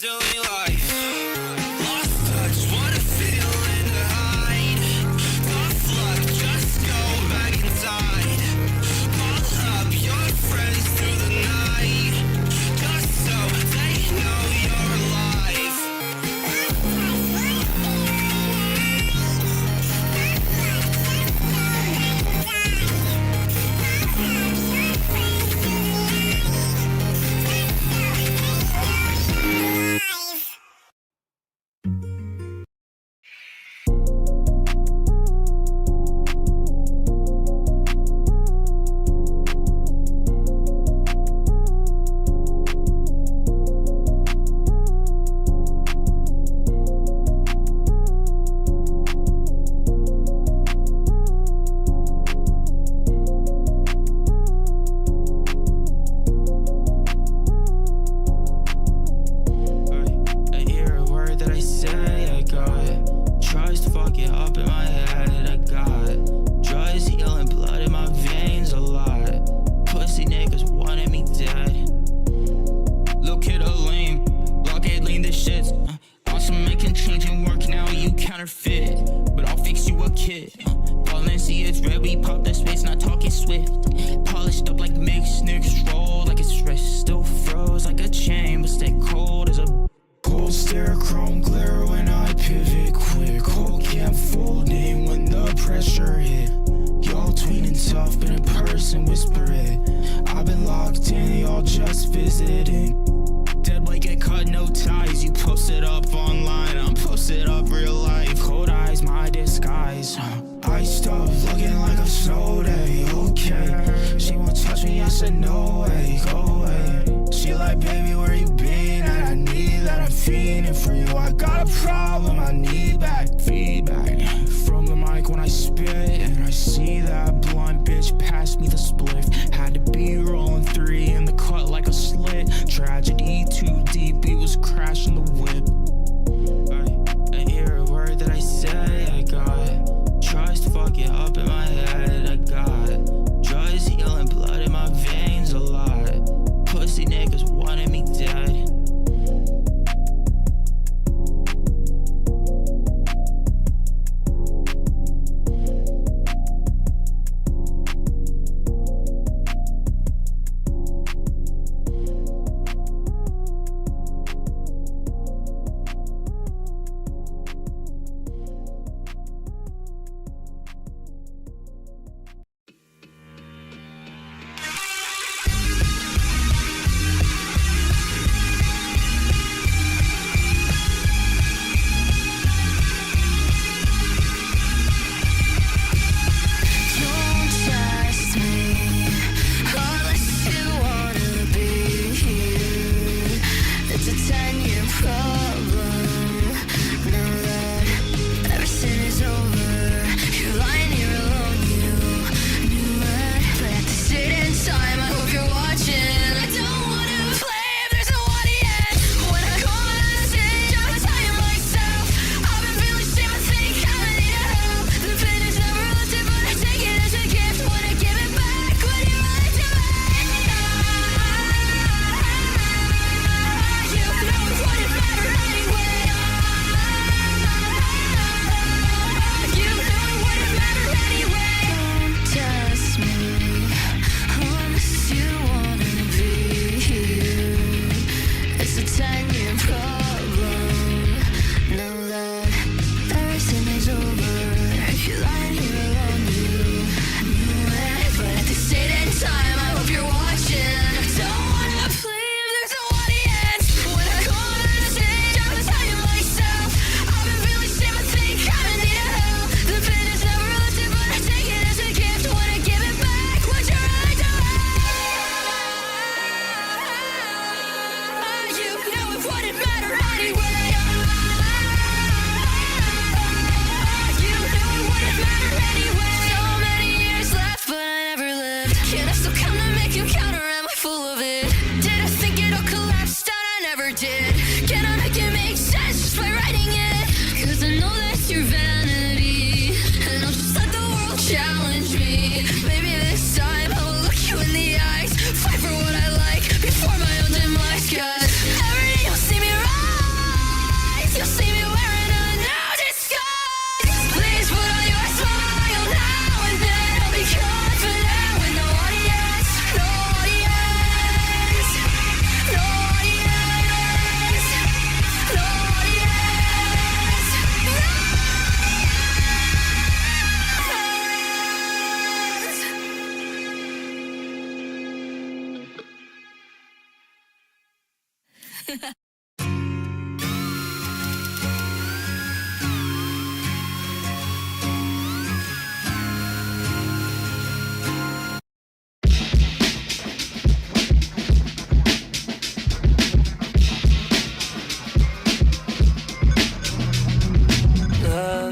doing life. Lost touch, what a feeling to hide. Tough luck, just go back inside. Call up your friends through the night, just so they know you're alive. But I'll fix you a kid. Balencia's red, we pop that space, not talking swift. Polished up like mixed, niggas roll like it's wrist. Still froze like a chain, but stay cold as a cold stare, chrome glare when I pivot quick. Whole camp folding when the pressure hit. Y'all tweeting tough, but in person whisper it. I've been locked in, y'all just visiting. Dead weight get cut, no ties. You posted up online, I'm posted up real life. Cold eyes, my disguise. Iced up, looking like a snow day. Okay, she won't touch me, I said no way, go away. She like, baby, where you been? And I need that, I'm feeding for you. I got a problem, I need back feedback from the mic when I spit. And I see that blunt bitch pass me the spliff. Had to be rolling 3 in the cut like a slit. Tragedy too deep, he was crashing the whip. I hear a word that I say, I got trust fucking up in my head. I got Let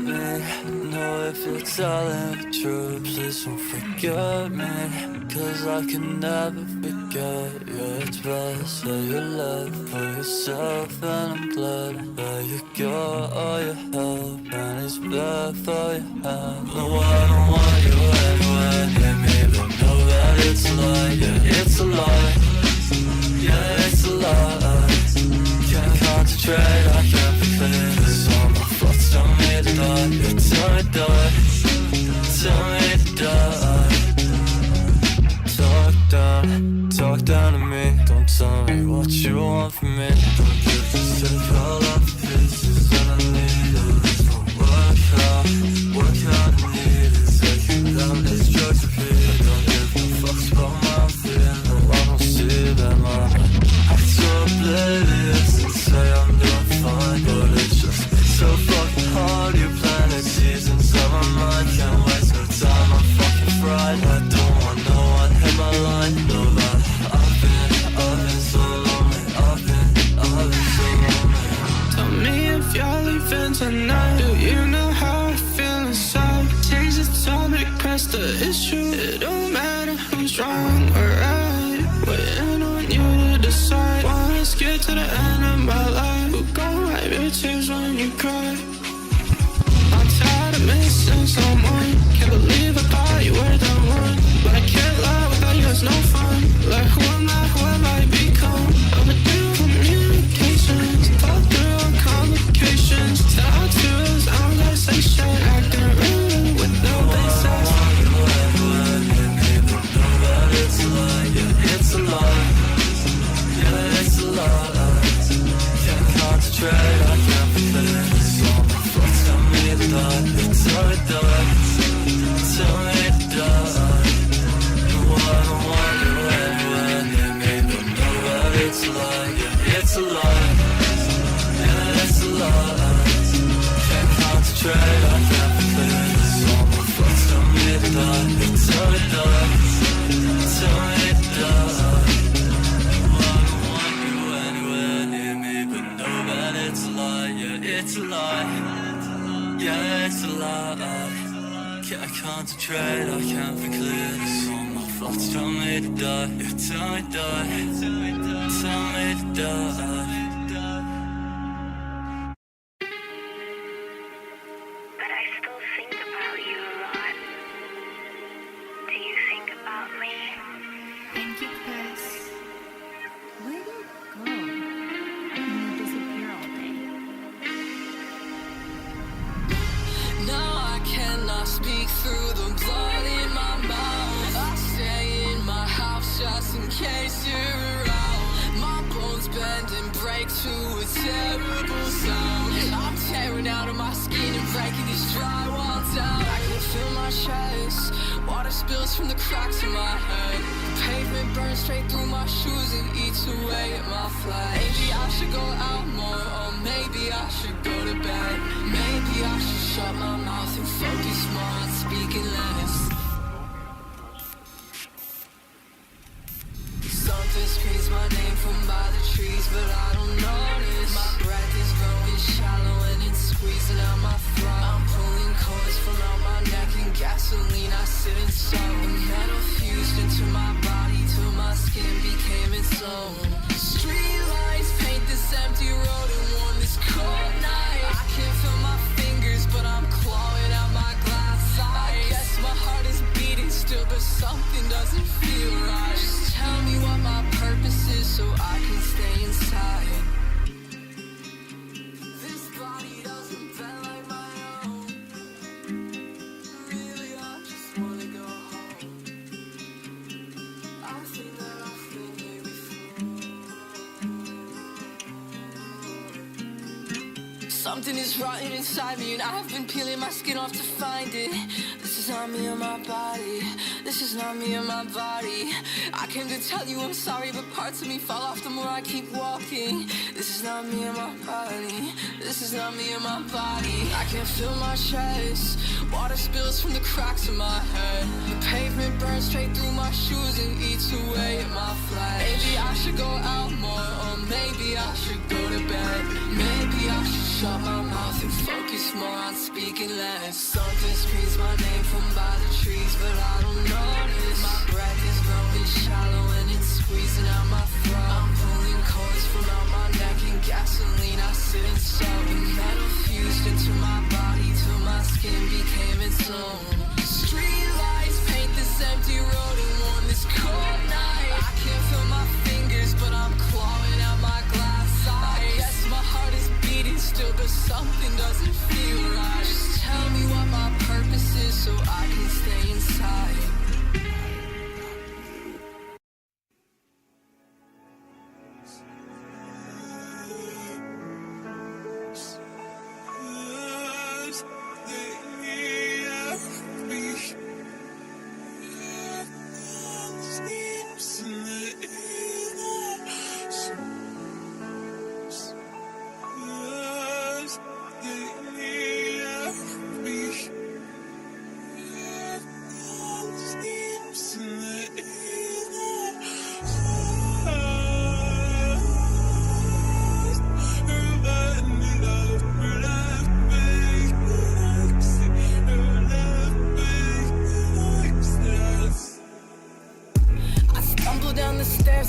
me know if you're telling the truth. Please don't forget me, 'cause I can never forget you. It's best that you left for yourself, and I'm glad that you got all your help, and it's bad for your hand. No, I don't want you anywhere near me, but know that it's a lie, yeah, it's a lie. Yeah, it's a lie. Can't concentrate, I can't be clear. This all my thoughts tell me to die. Yeah, tell me to die. Tell me to die. Talk down to me. Don't tell me what you want from me. Don't give just take all off the pieces, and I need a little work out. Work out I need is take you down these drugs repeat. Don't give no fucks about my fear. No, I don't see them. I'm so oblivious and say I'm doing fine, but it's just so fucking hard. You planted seasons on my mind. Can't waste no time, I'm fucking fried. I don't want no one hit my line. No, that I've been so lonely. I've been so lonely. Tell me if you're leaving tonight. Do you know how I feel inside? Change the topic, press the issue. It don't matter who's wrong or right. Waiting on you to decide. Wanna skip to the end of my life. Who gon' wipe your tears when you cry? I'm tired of missing someone. Can't believe I thought you were the one, but I can't lie, without you it's no fun. Like who am I, who have I become? Overdue communications, fall through on complications. Tattoos, I don't gotta say shit. Acting rude with no basis. It's a lie, yeah, it's a lie. Yeah, it's a lie. Can't concentrate, I can't be clear. It's all my thoughts tell me to die. Tell me to die. Tell me to die. No, I don't want you anywhere near me, but know that it's a lie, yeah, it's a lie. Yeah, it's a lie. Can't concentrate, I can't be clear. It's all my thoughts tell me to die. Tell me to die. Tell me to die. No, I don't want you anywhere near me, but know that it's a lie, yeah, it's a lie. Yeah, it's a lie. Can't concentrate, I can't be clear. It's all my thoughts tell me to die. Yeah, tell me to die. Tell me to die. But I still think about you a lot. Do you think about me? Thank you, Chris. Where do you go? You disappear all day. Now I cannot speak through the blood in my mouth. I stay in my house just in case you're around. My bones bend and break to a terrible sound. I'm tearing out of my skin and breaking this drywall down. I can feel my chest. Water spills from the cracks in my head. Pavement burns straight through my shoes and eats away at my flesh. Maybe I should go out more, or maybe I should go to bed. Maybe I should shut my mouth and focus more on speaking less. Something screams my name from by the trees, but I don't notice. My breath is growing shallow and it's squeezing out my throat. I'm pulling cords from out my neck and gasoline I sit and soak. The metal fused into my body till my skin became its own. Street lights paint this empty road and warm this cold night. I can't feel my fingers, but I'm clawing out my glass eye. I guess my heart is beating still, but something doesn't feel right. Just tell me what my purpose is so I can stay inside. This body doesn't bend like my own. Really, I just wanna go home. I think that I've been here before. Something is rotten inside me and I've been peeling my skin off to find it. This is is not me or my body. This is not me or my body. I came to tell you I'm sorry, but parts of me fall off the more I keep walking. This is not me or my body. This is not me or my body. I can't feel my chest. Water spills from the cracks in my head. The pavement burns straight through my shoes and eats away at my flesh. Maybe I should go out more, or maybe I should go to bed. Maybe I should shut my mouth and focus more on speaking less. Something screams my name from by the trees, but I don't notice. My breath is growing shallow and it's squeezing out my throat. I'm pulling cords from out my neck and gasoline I sit and soak. The metal fused into my body till my skin became its own. Street lights paint this empty road and warm this cold night. I can't feel my fingers, but I'm clawing out my glass eye. I guess my heart is beating still, but something doesn't feel right. Just tell me what my purpose is so I can stay inside.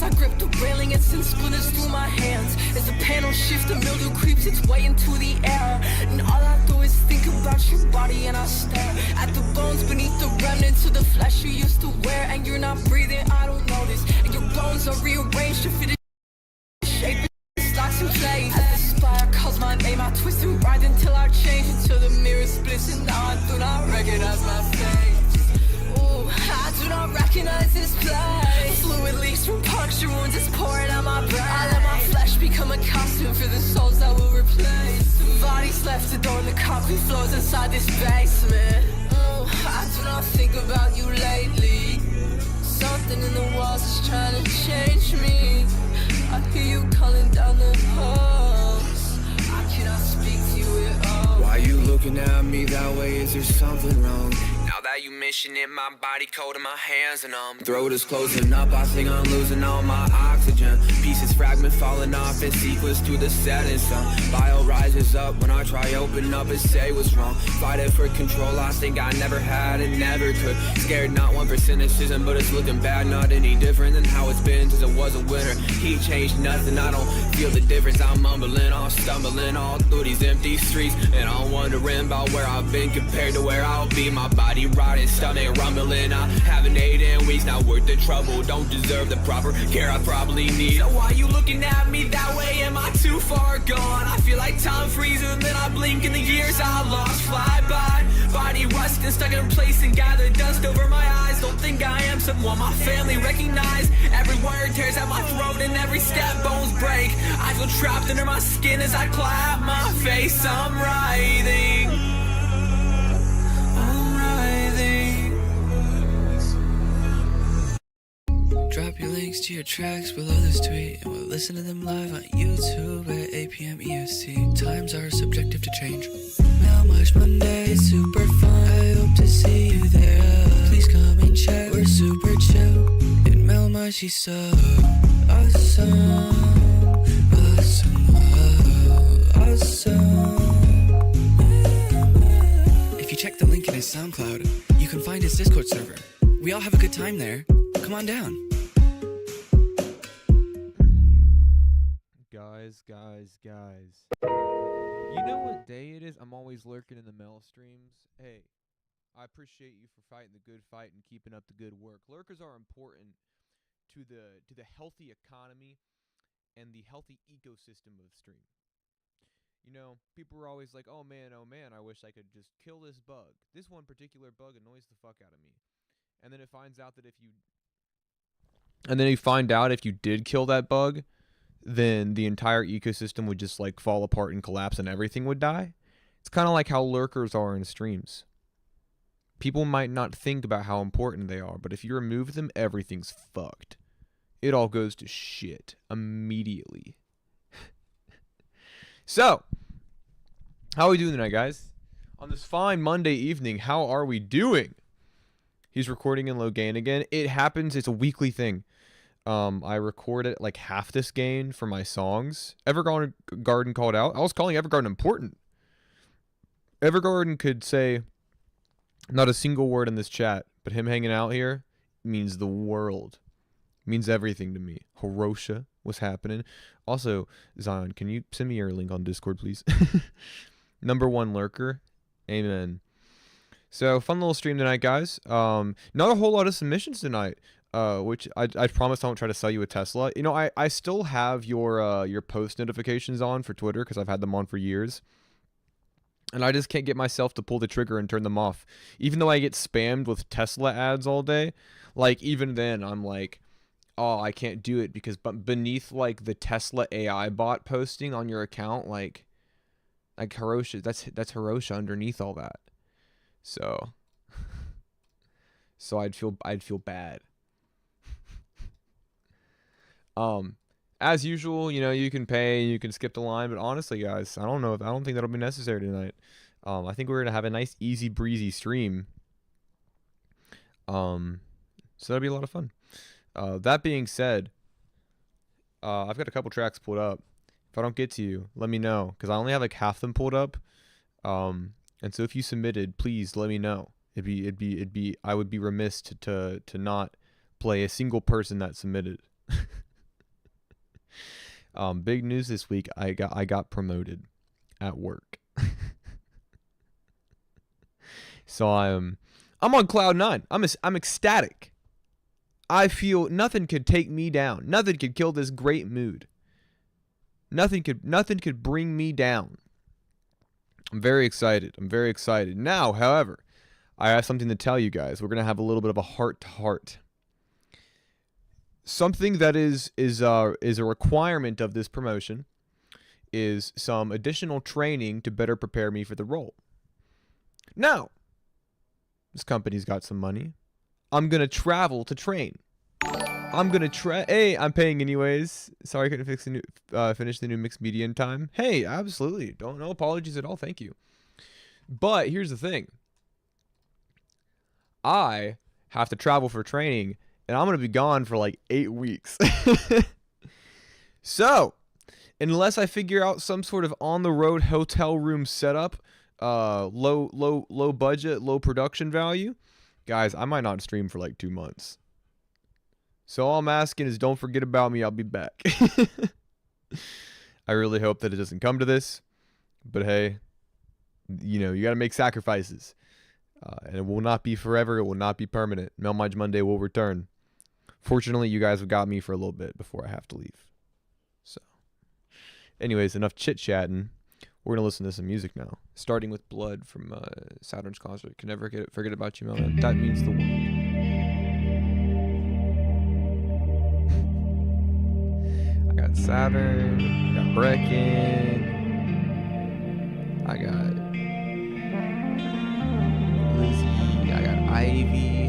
I grip the railing and send splinters through my hands. As the panel shifts, the mildew creeps its way into the air. And all I do is think about your body, and I stare at the bones beneath the remnants of the flesh you used to wear. And you're not breathing, I don't know this. And your bones are rearranged to fit a shape it locks in place. As the spire calls my name, I twist and writhe until I change, until the mirror splits and now I do not recognize my face. Ooh, I do not recognize this place. Fluid leaks from puncture wounds, it's pouring out my brain. I let my flesh become a costume for the souls that will replace. The bodies left adoring the concrete floors inside this basement. Ooh, I do not think about you lately. Something in the walls is trying to change me. I hear you calling down the halls. I cannot speak to you at all. Why you looking at me that way? Is there something wrong? Now that you mention it, my body cold and my hands and throat is closing up, I think I'm losing all my oxygen. Pieces fragment falling off in sequence through the setting sun. Bio rises up when I try open up and say what's wrong. Fighting for control, I think I never had and never could. Scared not 1% cynicism, but it's looking bad. Not any different than how it's been since it was a winter. He changed nothing, I don't feel the difference. I'm mumbling, all stumbling all through these empty streets. And I'm wondering about where I've been compared to where I'll be. My body rotting, stomach rumbling. I haven't ate in weeks, not worth the trouble. Don't deserve the proper care I probably need. So why you looking at me that way? Am I too far gone? I feel like time freezes and then I blink and the years I lost fly by. Body rusting, stuck in place and gathered dust over my eyes. Don't think I am someone my family recognize. Every word tears at my throat and every step bones break. I feel trapped under my skin as I clap my face. I'm writhing. Drop your links to your tracks below this tweet, and we'll listen to them live on YouTube at 8 p.m. EST. Times are subjective to change. Melmige Monday is super fun. I hope to see you there. Please come and check. We're super chill. And Melmige, she's so awesome. Awesome. If you check the link in his SoundCloud, you can find his Discord server. We all have a good time there. Come on down. Guys. You know what day it is? I'm always lurking in the Mel streams. Hey, I appreciate you for fighting the good fight and keeping up the good work. Lurkers are important to the healthy economy and the healthy ecosystem of stream. You know, people are always like, oh man, I wish I could just kill this bug. This one particular bug annoys the fuck out of me. And then it finds out that if you did kill that bug, then the entire ecosystem would just like fall apart and collapse and everything would die. It's kind of like how lurkers are in streams. People might not think about how important they are, but if you remove them, everything's fucked. It all goes to shit immediately. So, how are we doing tonight, guys? On this fine Monday evening, how are we doing? He's recording in low gain again. It happens. It's a weekly thing. I record at like half this gain for my songs. Evergarden called out. I was calling Evergarden important. Evergarden could say not a single word in this chat, but him hanging out here means the world. Means everything to me. Hirosha was happening. Also, Zion, can you send me your link on Discord, please? Number one lurker. Amen. So, fun little stream tonight, guys. Not a whole lot of submissions tonight, which I promise I won't try to sell you a Tesla. You know, I still have your post notifications on for Twitter because I've had them on for years. And I just can't get myself to pull the trigger and turn them off. Even though I get spammed with Tesla ads all day, like, even then, I'm like, oh, I can't do it because beneath, like, the Tesla AI bot posting on your account, like Hirosha, that's Hirosha underneath all that. So I'd feel bad. As usual, you know, you can pay, you can skip the line, but honestly, guys, I don't think that'll be necessary tonight. I think we're gonna have a nice, easy breezy stream. So that'll be a lot of fun. That being said, I've got a couple tracks pulled up. If I don't get to you, let me know, because I only have like half them pulled up. And so if you submitted, please let me know. I would be remiss to not play a single person that submitted. Big news this week. I got promoted at work. So I'm on cloud 9. I'm ecstatic. I feel nothing could take me down. Nothing could kill this great mood. Nothing could bring me down. I'm very excited. Now, however, I have something to tell you guys. We're gonna have a little bit of a heart-to-heart. Something that is a requirement of this promotion is some additional training to better prepare me for the role. Now, this company's got some money. I'm gonna travel to train. Hey, I'm paying anyways. Sorry I couldn't finish the new mixed media in time. Hey, absolutely. No apologies at all. Thank you. But here's the thing. I have to travel for training, and I'm gonna be gone for like 8 weeks. So, unless I figure out some sort of on-the-road hotel room setup, low budget, low production value, guys, I might not stream for like 2 months. So all I'm asking is don't forget about me. I'll be back. I really hope that it doesn't come to this. But hey, you know, you got to make sacrifices. And it will not be forever. It will not be permanent. Melmige Monday will return. Fortunately, you guys have got me for a little bit before I have to leave. So, anyways, enough chit-chatting. We're going to listen to some music now. Starting with Blood from Saturn's concert. Can never forget about you, Melman. That means the world. I got Saturn. I got Brecken. I got Lizzie. I got Ivy.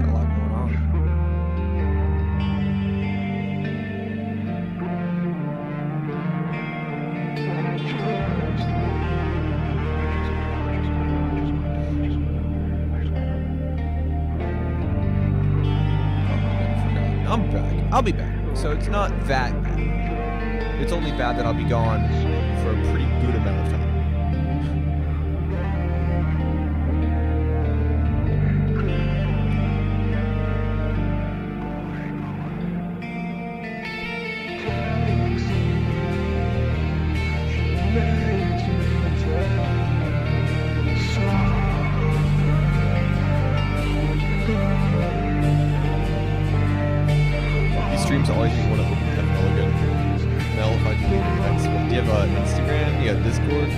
Got a lot going on. I'm back. I'll be back. So it's not that bad. It's only bad that I'll be gone for a pretty good amount of time. Streams always be one of them. That's really good. Mel, if I can leave the next one. Do you have Instagram? You got Discord?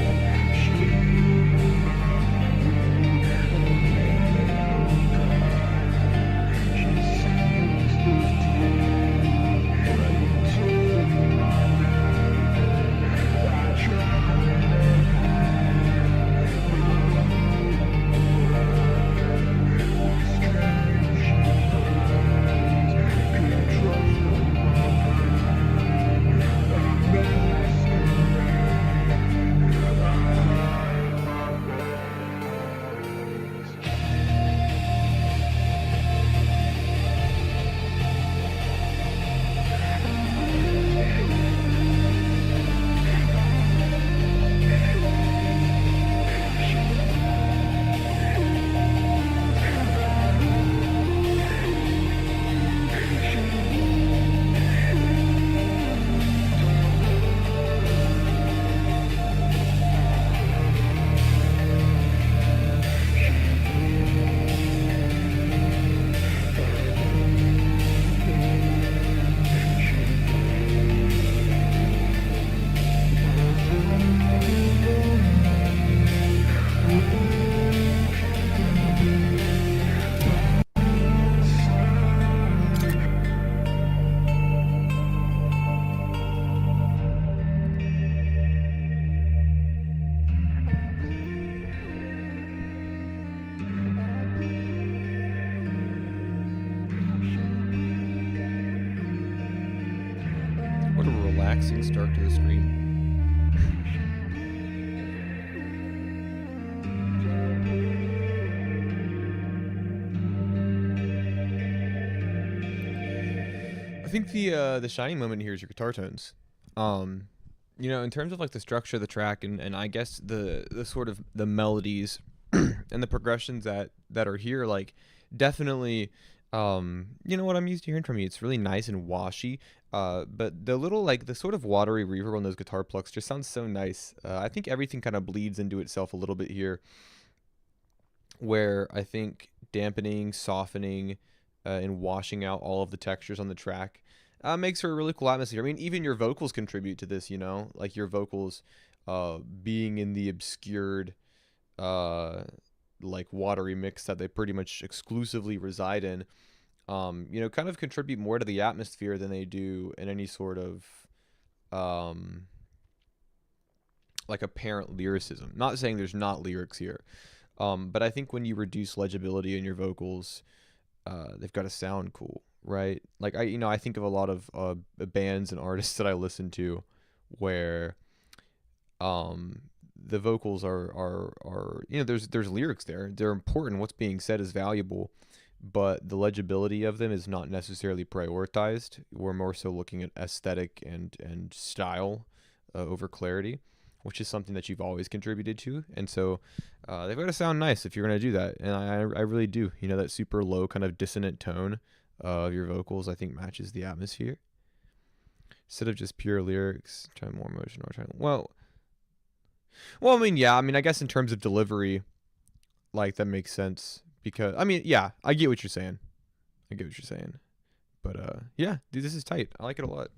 relaxing start to the stream. I think the shining moment here is your guitar tones. You know, in terms of like the structure of the track and I guess the sort of the melodies and the progressions that are here, like definitely, you know what I'm used to hearing from you. It's really nice and washy. But the little like the sort of watery reverb on those guitar plucks just sounds so nice. I think everything kind of bleeds into itself a little bit here, where I think dampening, softening, and washing out all of the textures on the track makes for a really cool atmosphere. I mean, even your vocals contribute to this, you know, like your vocals being in the obscured, like watery mix that they pretty much exclusively reside in, you know, kind of contribute more to the atmosphere than they do in any sort of like apparent lyricism. Not saying there's not lyrics here, but I think when you reduce legibility in your vocals, they've got to sound cool, right? Like I think of a lot of bands and artists that I listen to where the vocals are you know, there's lyrics there. They're important. What's being said is valuable, but the legibility of them is not necessarily prioritized. We're more so looking at aesthetic and style over clarity, which is something that you've always contributed to. And so they've got to sound nice if you're going to do that. And I really do. You know, that super low kind of dissonant tone of your vocals, I think matches the atmosphere. Instead of just pure lyrics, try more emotional. Well, I mean, yeah. I mean, I guess in terms of delivery, like that makes sense. Because, I mean, yeah, I get what you're saying. But, yeah, dude, this is tight. I like it a lot.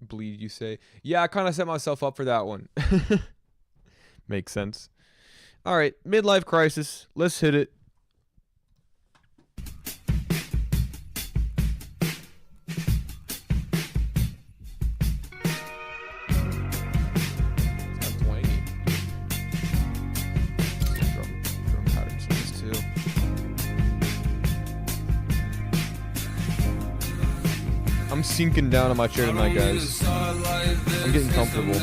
Bleed, you say? Yeah, I kind of set myself up for that one. Makes sense. All right, midlife crisis. Let's hit it. Drum patterns nice too. I'm sinking down on my chair tonight, guys. I'm getting comfortable.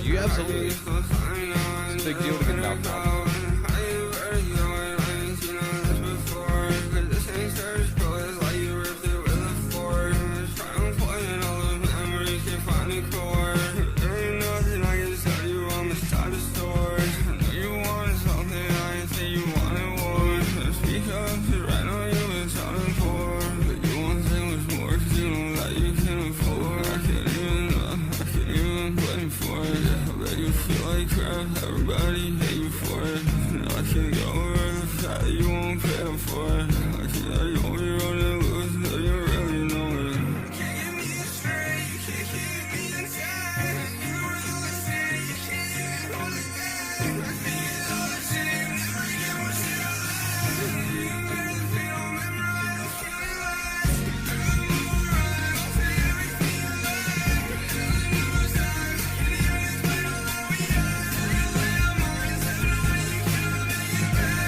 You absolutely. It's a big deal to get out now. Everybody hate you for it. I can't go over the fact that you won't pay them for it. I can't let you over your own and lose, so you really know it. You can't get me straight, you can't keep me inside. You don't really listen, you can't hold it back. I feel all the shame, never get what you like. You better the pain, don't memorize, don't feel it last. Never move around, I'll say everything you like. There's numerous times, I can't even explain all that we had. Back.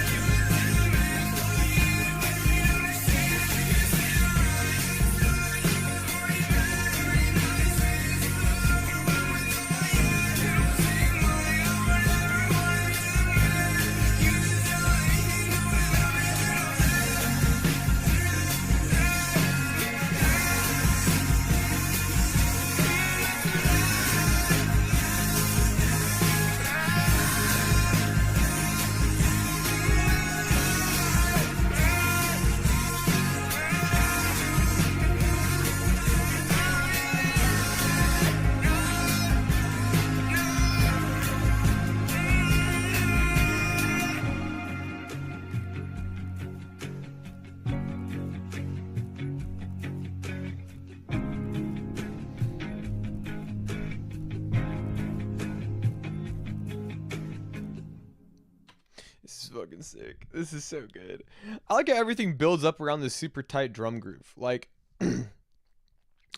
This is fucking sick. This is so good. I like how everything builds up around this super tight drum groove. Like,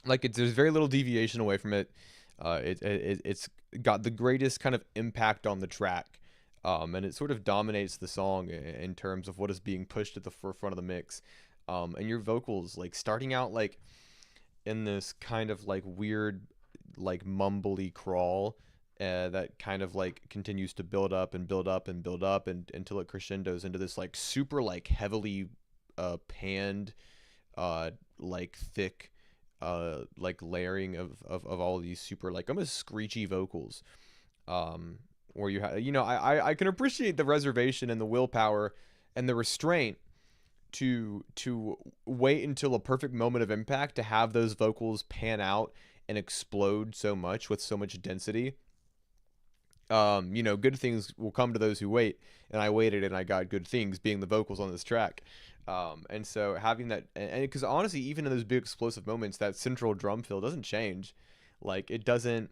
there's very little deviation away from it. It's got the greatest kind of impact on the track, and it sort of dominates the song in terms of what is being pushed at the forefront of the mix. And your vocals, like starting out like in this kind of like weird, like mumbly crawl. That kind of like continues to build up and build up and build up and until it crescendos into this like super like heavily panned like thick like layering of all of these super like almost screechy vocals, where you have, you know, I can appreciate the reservation and the willpower and the restraint to wait until a perfect moment of impact to have those vocals pan out and explode so much with so much density. You know, good things will come to those who wait, and I waited and I got good things, being the vocals on this track. And so having that, and because honestly, even in those big explosive moments, that central drum fill doesn't change. Like it doesn't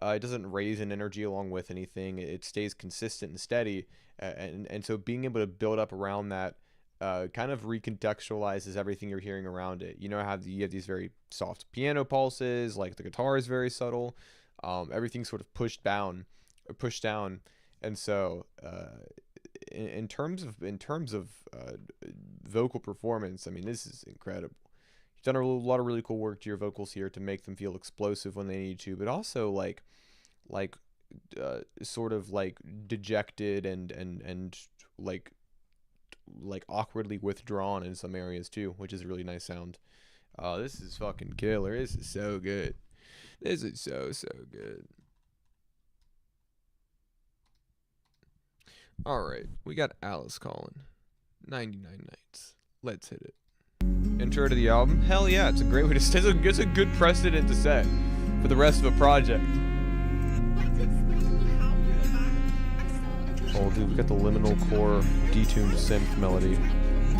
raise in energy along with anything. It stays consistent and steady. And so being able to build up around that, kind of recontextualizes everything you're hearing around it. You know, you have these very soft piano pulses, like the guitar is very subtle. Everything's sort of pushed down, and so in terms of vocal performance, I mean, this is incredible. You've done a lot of really cool work to your vocals here to make them feel explosive when they need to, but also like sort of like dejected and like awkwardly withdrawn in some areas too, which is a really nice sound. This is fucking killer. This is so good. This is so good. All right, we got Alice calling. 99 Nights. Let's hit it. Intro to the album? Hell yeah, it's a great way to set. It's a good precedent to set for the rest of a project. Oh, dude, we got the liminal core detuned synth melody.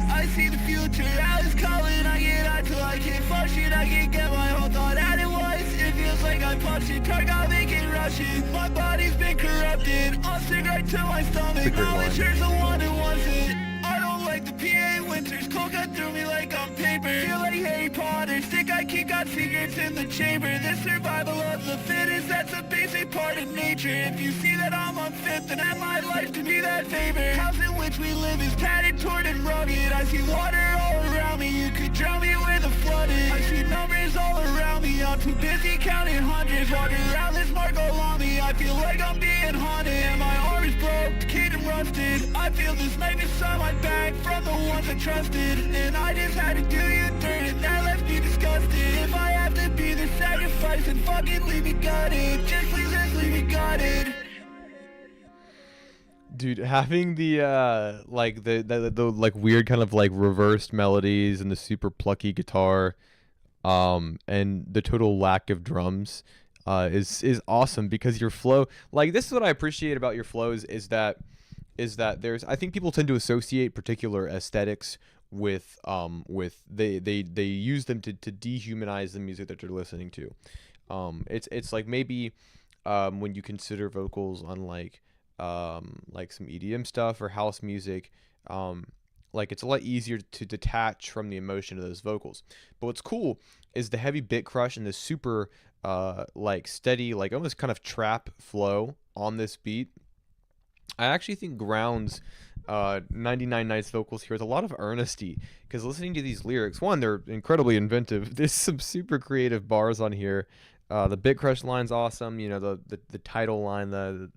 I see the future, Alice calling, I get out till I can't function, I can't get my whole thought out at once. It feels like I'm punching, target making rushing. My body's been corrupted, I'll stick right to my stomach. Now it sure's the one who wants it. I don't like the PA winters, cold cut through me like I'm paper. Feel like Harry Potter, stick I keep got secrets in the chamber. The survival of the fittest, that's a basic part of nature. If you see that I'm unfit, then add my life to be that favor. House in which we live is tatted, torn and rugged. I see water all around me, you could drown me with a flooded. I see numbers all around me, I'm too busy counting hundreds. Walk around this mark along me, I feel like I'm being haunted. And my arm is broke, the kingdom rusted. I feel this nightness on my back from the ones I trusted. And I just had to do you dirt, and that left me disgusted. If I have to be the sacrifice, then fucking leave me gutted. Just please just leave me gutted. Dude, having the like the like weird kind of like reversed melodies and the super plucky guitar, and the total lack of drums, is awesome, because your flow, like, this is what I appreciate about your flows, is that there's, I think people tend to associate particular aesthetics with they use them to dehumanize the music that you're listening to. It's like maybe when you consider vocals on like some EDM stuff or house music, like it's a lot easier to detach from the emotion of those vocals. But what's cool is the heavy bit crush and the super like steady, like almost kind of trap flow on this beat. I actually think grounds 99 Nights vocals here with a lot of earnesty, because listening to these lyrics, one, they're incredibly inventive. There's some super creative bars on here. The bit crush line's awesome. You know, the title line, the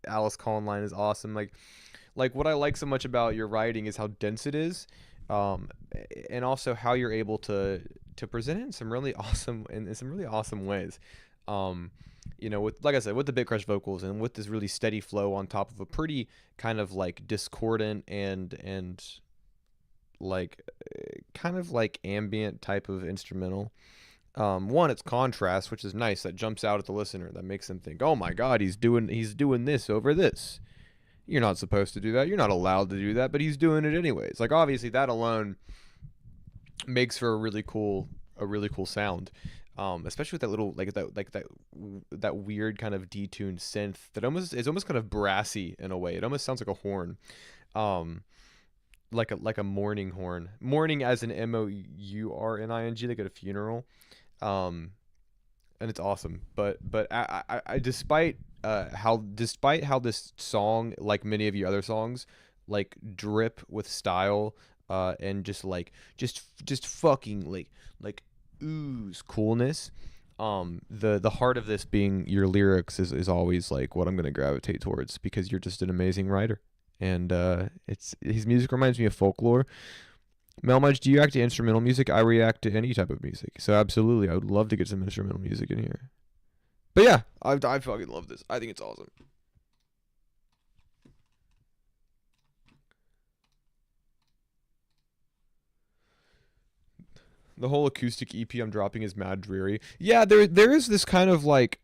Alice Collin line is awesome. Like what I like so much about your writing is how dense it is, and also how you're able to present it in some really awesome ways. You know, with, like I said, with the bit crush vocals and with this really steady flow on top of a pretty kind of like discordant and like kind of like ambient type of instrumental. One, it's contrast, which is nice. That jumps out at the listener. That makes them think, "Oh my God, he's doing this over this." You're not supposed to do that. You're not allowed to do that, but he's doing it anyways. Like, obviously, that alone makes for a really cool sound. Especially with that little that weird kind of detuned synth that is almost kind of brassy in a way. It almost sounds like a horn, like a mourning horn. Mourning as in mourning, like at a funeral, and it's awesome. But I despite how this song, like many of your other songs, like drip with style, and just fucking like ooze coolness. The heart of this being your lyrics is always like what I'm gonna gravitate towards, because you're just an amazing writer, and it's his music reminds me of folklore. Melmige, do you react to instrumental music? I react to any type of music, so absolutely, I would love to get some instrumental music in here. But yeah, I fucking love this. I think it's awesome. The whole acoustic EP I'm dropping is mad dreary. Yeah, there is this kind of like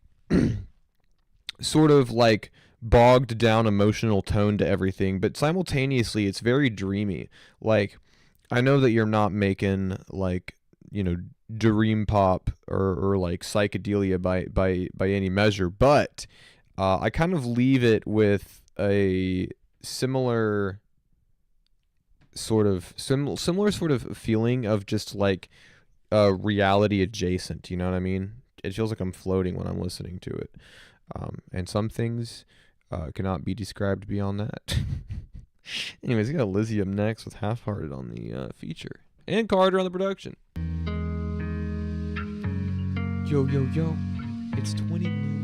sort of like bogged down emotional tone to everything, but simultaneously it's very dreamy. Like, I know that you're not making like, you know, dream pop or like psychedelia by any measure, but I kind of leave it with a similar similar sort of feeling of just like reality adjacent, you know what I mean? It feels like I'm floating when I'm listening to it, and some things cannot be described beyond that. Anyways, we got Lizzie up next with Half-Hearted on the feature, and Carter on the production. Yo, it's 20 Moon.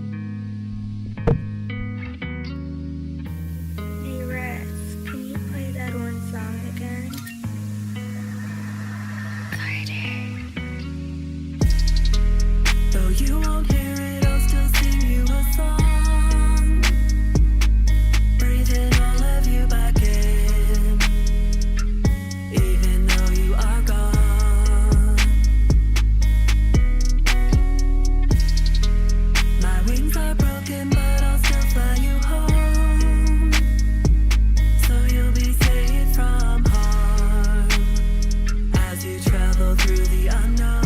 Hey Rex, can you play that one song again? Though you won't hear it, I'll still sing you a song. Breathing all of you back in, even though you are gone. My wings are broken, but I'll still fly you home, so you'll be safe from harm as you travel through the unknown.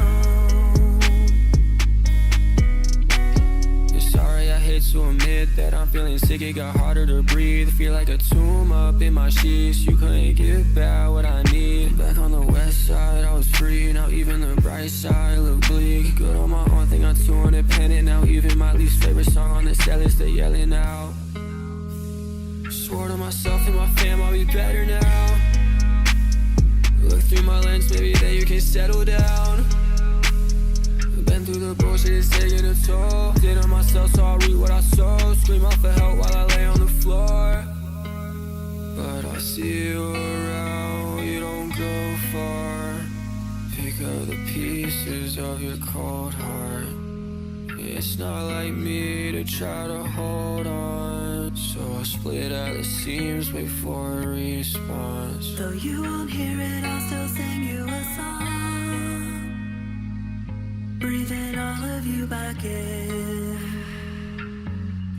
To admit that I'm feeling sick, it got harder to breathe. Feel like a tomb up in my sheets. You couldn't give back what I need. Back on the west side, I was free. Now even the bright side look bleak. Good on my own thing, I'm too independent. Now even my least favorite song on the set list, they yelling out. Swore to myself and my fam, I'll be better now. Look through my lens, maybe that you can settle down. Been through the bullshit, it's taking a toll. Did on myself, so I'll read what I sow. Scream out for help while I lay on the floor. But I see you around, you don't go far. Pick up the pieces of your cold heart. It's not like me to try to hold on, so I split at the seams, wait for a response. Though you won't hear it, I'll still sing you a song. Breathing all of you back in,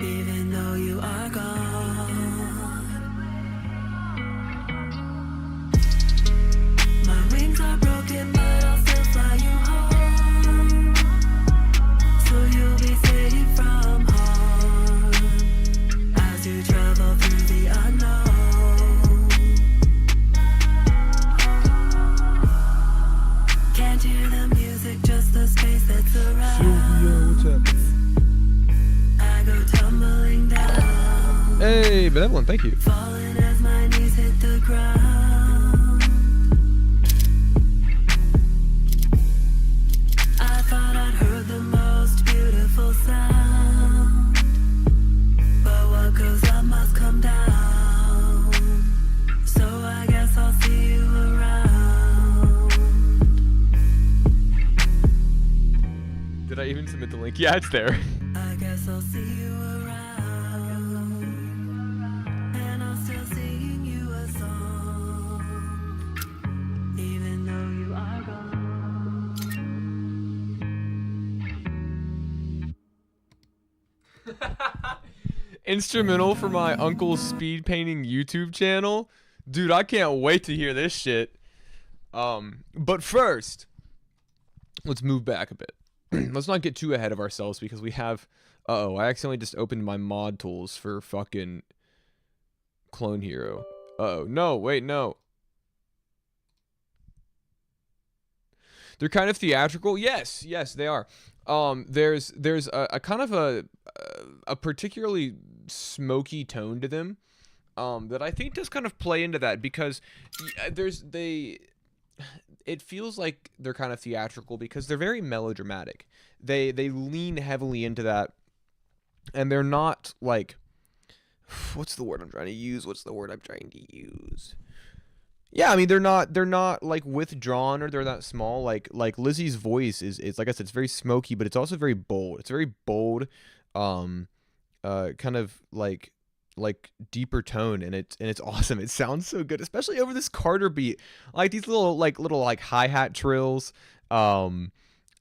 even though you are gone. My wings are broken, but I'll still fly you home, so you'll be safe from harm as you travel through the unknown. Can't hear the music, just the space that's around. I go tumbling down. Hey, Benevolent, thank you. Falling as my knees hit the ground. I thought I'd heard the most beautiful sound, but what goes up must come down. So I guess I'll see you around. Did I even submit the link? Yeah, it's there. I guess I'll see you around, and I'll still sing you a song, even though you are gone. Instrumental for my uncle's speed painting YouTube channel. Dude, I can't wait to hear this shit. But first, let's move back a bit. let's not get too ahead of ourselves because we have. Uh-oh, I accidentally just opened my mod tools for fucking Clone Hero. Uh-oh, no, wait, no. They're kind of theatrical. Yes, they are. There's a kind of a particularly smoky tone to them. That I think does kind of play into that because it feels like they're kind of theatrical because they're very melodramatic. They lean heavily into that, and they're not like, what's the word I'm trying to use? Yeah, I mean they're not like withdrawn or they're that small. Like Lizzie's voice is like I said, it's very smoky, but it's also very bold. It's very bold, kind of like deeper tone, and it's awesome. It sounds so good, especially over this Carter beat. Like these little hi-hat trills, and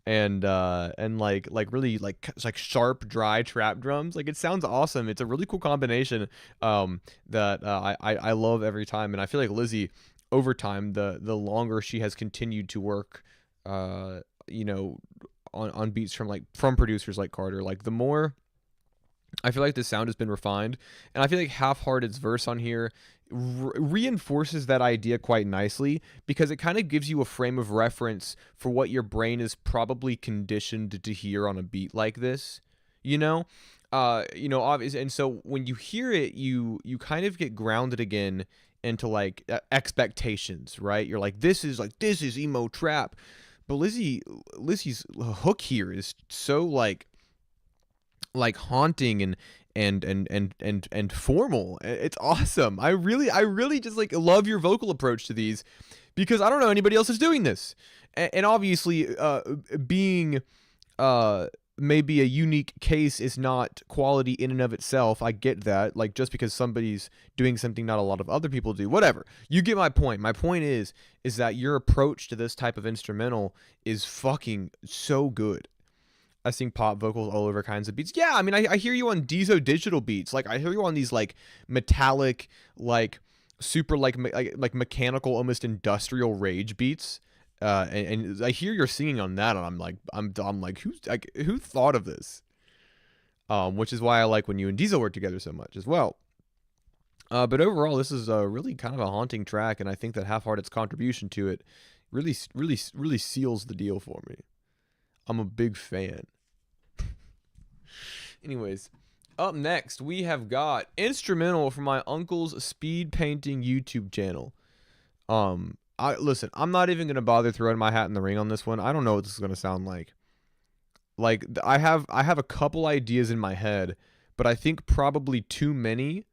really like sharp dry trap drums. Like it sounds awesome. It's a really cool combination that I love every time, and I feel like Lizzie over time, the longer she has continued to work you know, on beats from producers like Carter, like the more I feel like the sound has been refined, and I feel like Half-Hearted's verse on here reinforces that idea quite nicely because it kind of gives you a frame of reference for what your brain is probably conditioned to hear on a beat like this, you know? Obviously, and so when you hear it, you kind of get grounded again into like expectations, right? You're like, this is emo trap, but Lizzie's hook here is so like haunting and formal. It's awesome. I really just like love your vocal approach to these because I don't know anybody else is doing this. And obviously, being maybe a unique case is not quality in and of itself. I get that. Like just because somebody's doing something not a lot of other people do, whatever. You get my point. My point is that your approach to this type of instrumental is fucking so good. I sing pop vocals all over kinds of beats. Yeah, I mean, I hear you on Deezo digital beats. Like, I hear you on these, like, metallic, like, super, like mechanical, almost industrial rage beats. And I hear you're singing on that, and I'm like, who thought of this? Which is why I like when you and Deezo work together so much as well. But overall, this is really kind of a haunting track, and I think that Half-Hearted's contribution to it really seals the deal for me. I'm a big fan. Anyways, up next, we have got instrumental from my uncle's speed painting YouTube channel. Listen, I'm not even gonna bother throwing my hat in the ring on this one. I don't know what this is gonna sound like. Like I have a couple ideas in my head, but I think probably too many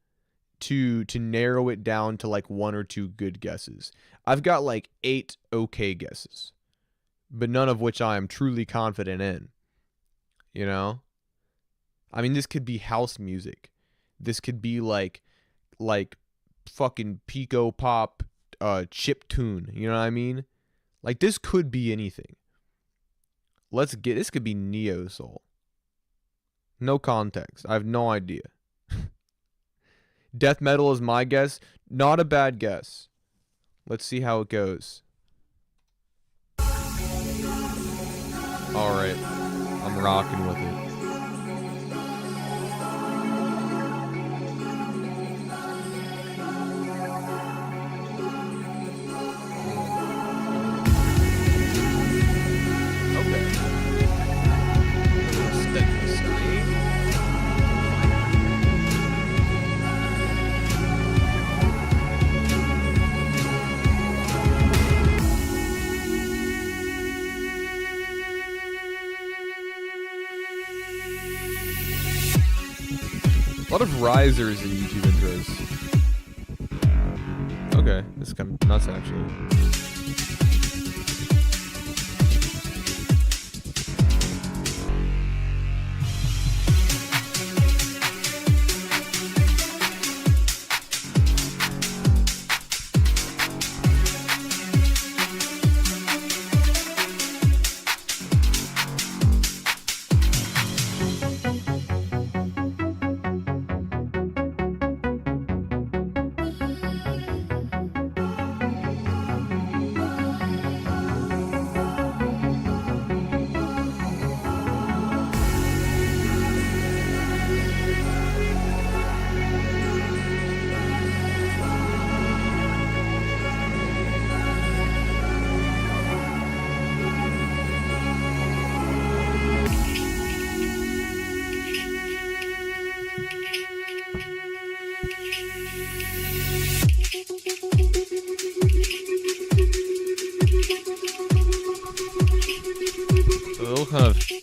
to narrow it down to like one or two good guesses. I've got like 8 okay guesses, but none of which I am truly confident in. You know? I mean, this could be house music. This could be like fucking Pico Pop chip tune. You know what I mean? Like this could be anything. This could be neo soul. No context. I have no idea. Death metal is my guess. Not a bad guess. Let's see how it goes. Alright. I'm rocking with it. A lot of risers in YouTube intros. Okay, this is kind of nuts actually.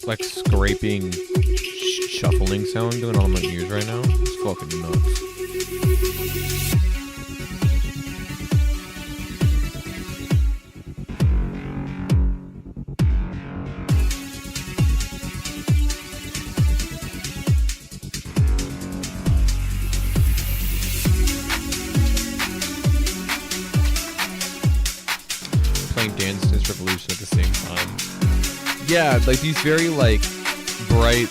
like scraping, shuffling sound going on in my ears right now. It's fucking nuts. Playing Dance Dance Revolution at the same time. Yeah, like these very like bright,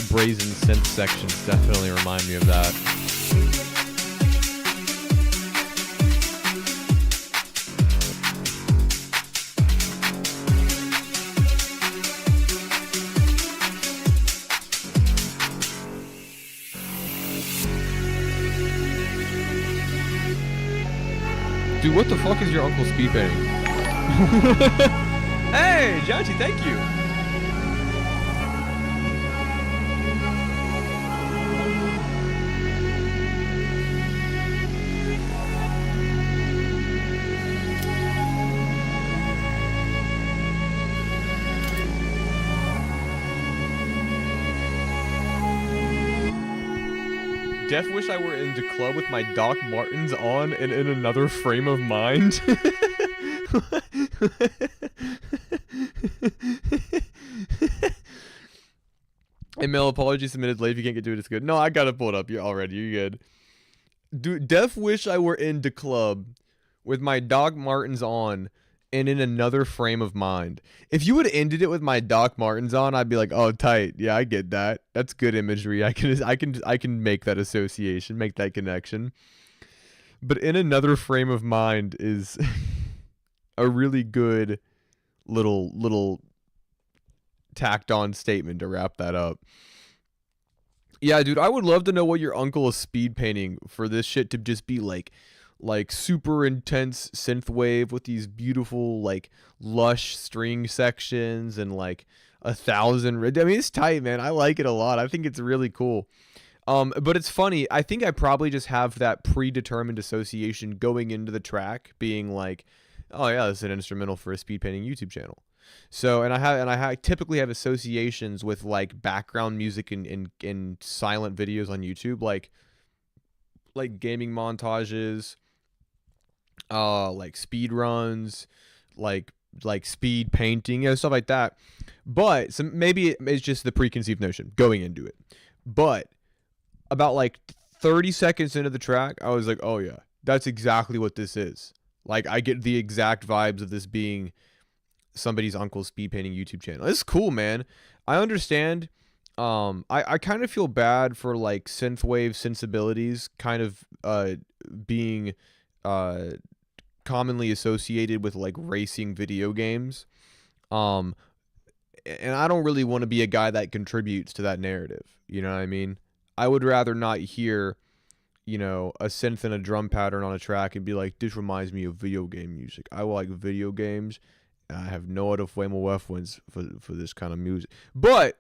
brazen synth sections definitely remind me of that. Dude, what the fuck is your uncle speed painting? Hey, Janchi, thank you. Def wish I were in the club with my Doc Martens on and in another frame of mind. Hey Mel, apology submitted late. If you can't get to it, it's good. No, I got it pulled up. You're already. You're good. Dude, Def wish I were in the club with my Doc Martens on and in another frame of mind. If you would have ended it with my Doc Martens on, I'd be like, oh, tight. Yeah, I get that. That's good imagery. I can make that association, make that connection. But in another frame of mind is a really good little tacked on statement to wrap that up. Yeah, dude, I would love to know what your uncle is speed painting for this shit to just be like super intense synthwave with these beautiful like lush string sections and like 1,000. I mean, it's tight, man. I like it a lot. I think it's really cool. But it's funny. I think I probably just have that predetermined association going into the track, being like, oh yeah, this is an instrumental for a speed painting YouTube channel. So, and I typically have associations with like background music in silent videos on YouTube, like gaming montages, like speed runs, like speed painting, you know, stuff like that. But maybe it's just the preconceived notion going into it. But about like 30 seconds into the track, I was like, oh yeah, that's exactly what this is. Like, I get the exact vibes of this being somebody's uncle's speed painting YouTube channel. It's cool, man. I understand. I kind of feel bad for like synthwave sensibilities kind of being commonly associated with like racing video games. And I don't really want to be a guy that contributes to that narrative. You know what I mean? I would rather not hear, you know, a synth and a drum pattern on a track and be like, this reminds me of video game music. I like video games. And I have no other flame of weapons for this kind of music. But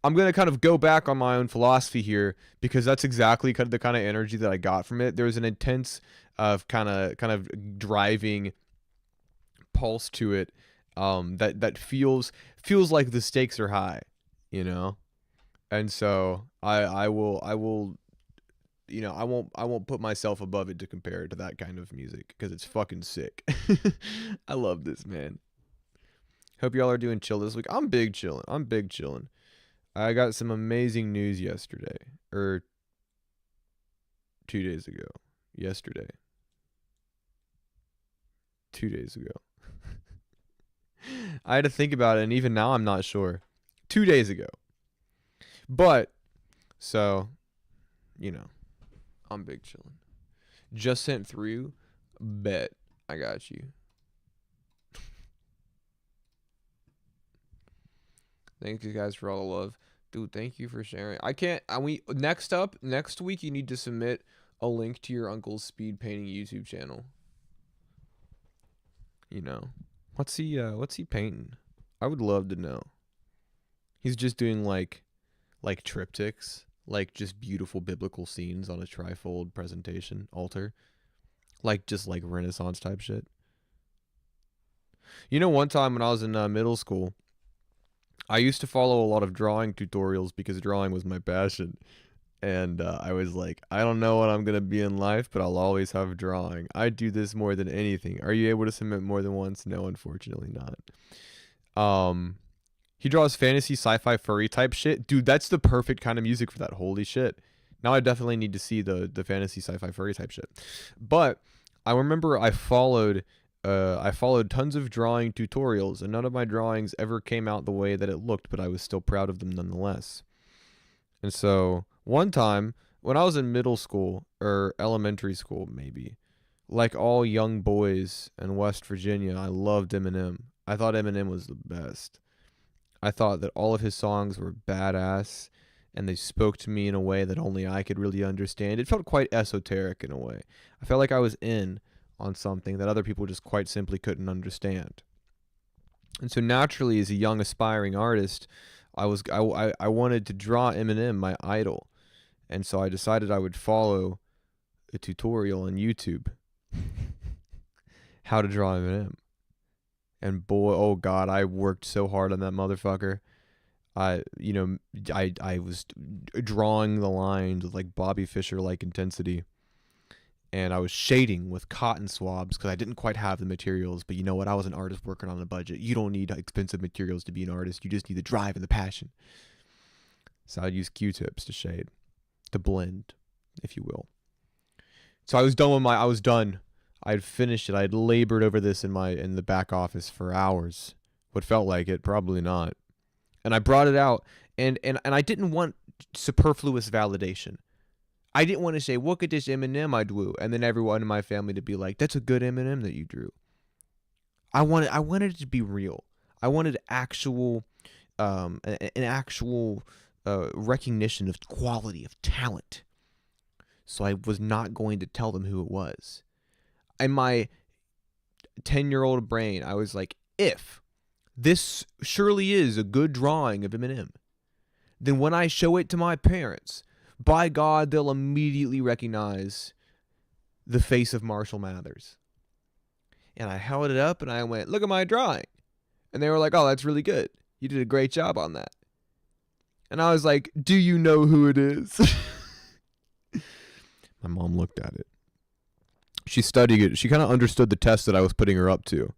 I'm going to kind of go back on my own philosophy here, because that's exactly kind of the kind of energy that I got from it. There's an intense kind of driving pulse to it that feels like the stakes are high, you know? And so I will you know, I won't put myself above it to compare it to that kind of music, because it's fucking sick. I love this, man. Hope y'all are doing chill this week. I'm big chilling. I got some amazing news yesterday, or 2 days ago. Yesterday. 2 days ago. I had to think about it, and even now I'm not sure. 2 days ago. But, so, you know, I'm big chilling. Just sent through. Bet. I got you. Thank you guys for all the love. Dude, thank you for sharing. Next week you need to submit a link to your uncle's speed painting YouTube channel. You know. What's he painting? I would love to know. He's just doing like triptychs, like just beautiful biblical scenes on a trifold presentation altar. Like just like Renaissance type shit. You know, one time when I was in middle school, I used to follow a lot of drawing tutorials because drawing was my passion. And I was like, I don't know what I'm going to be in life, but I'll always have drawing. I do this more than anything. Are you able to submit more than once? No, unfortunately not. He draws fantasy, sci-fi, furry type shit. Dude, that's the perfect kind of music for that. Holy shit. Now I definitely need to see the fantasy, sci-fi, furry type shit. But I remember I followed tons of drawing tutorials, and none of my drawings ever came out the way that it looked, but I was still proud of them nonetheless. And so one time when I was in middle school or elementary school, maybe, like all young boys in West Virginia, I loved Eminem. I thought Eminem was the best. I thought that all of his songs were badass, and they spoke to me in a way that only I could really understand. It felt quite esoteric in a way. I felt like I was in on something that other people just quite simply couldn't understand. And so naturally, as a young aspiring artist, I wanted to draw Eminem, my idol. And so I decided I would follow a tutorial on YouTube how to draw Eminem. And boy, oh God, I worked so hard on that motherfucker. I was drawing the lines with like Bobby Fischer like intensity. And I was shading with cotton swabs because I didn't quite have the materials. But you know what? I was an artist working on a budget. You don't need expensive materials to be an artist. You just need the drive and the passion. So I'd use Q-tips to shade, to blend, if you will. So I was done. I had finished it. I had labored over this in the back office for hours. What felt like it, probably not. And I brought it out, and I didn't want superfluous validation. I didn't want to say, look at this Eminem I drew, and then everyone in my family to be like, that's a good Eminem that you drew. I wanted it to be real. I wanted actual, an actual recognition of quality, of talent. So I was not going to tell them who it was. In my 10-year-old brain, I was like, if this surely is a good drawing of Eminem, then when I show it to my parents, by God, they'll immediately recognize the face of Marshall Mathers. And I held it up and I went, look at my drawing. And they were like, oh, that's really good. You did a great job on that. And I was like, do you know who it is? My mom looked at it. She studied it. She kind of understood the test that I was putting her up to.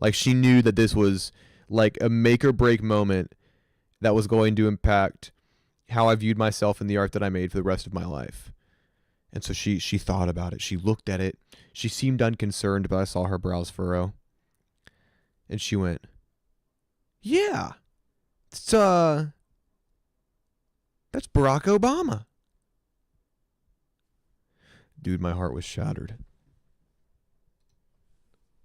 Like, she knew that this was like a make or break moment that was going to impact how I viewed myself in the art that I made for the rest of my life. And so she thought about it. She looked at it. She seemed unconcerned, but I saw her brows furrow. And she went, yeah, that's Barack Obama. Dude, my heart was shattered.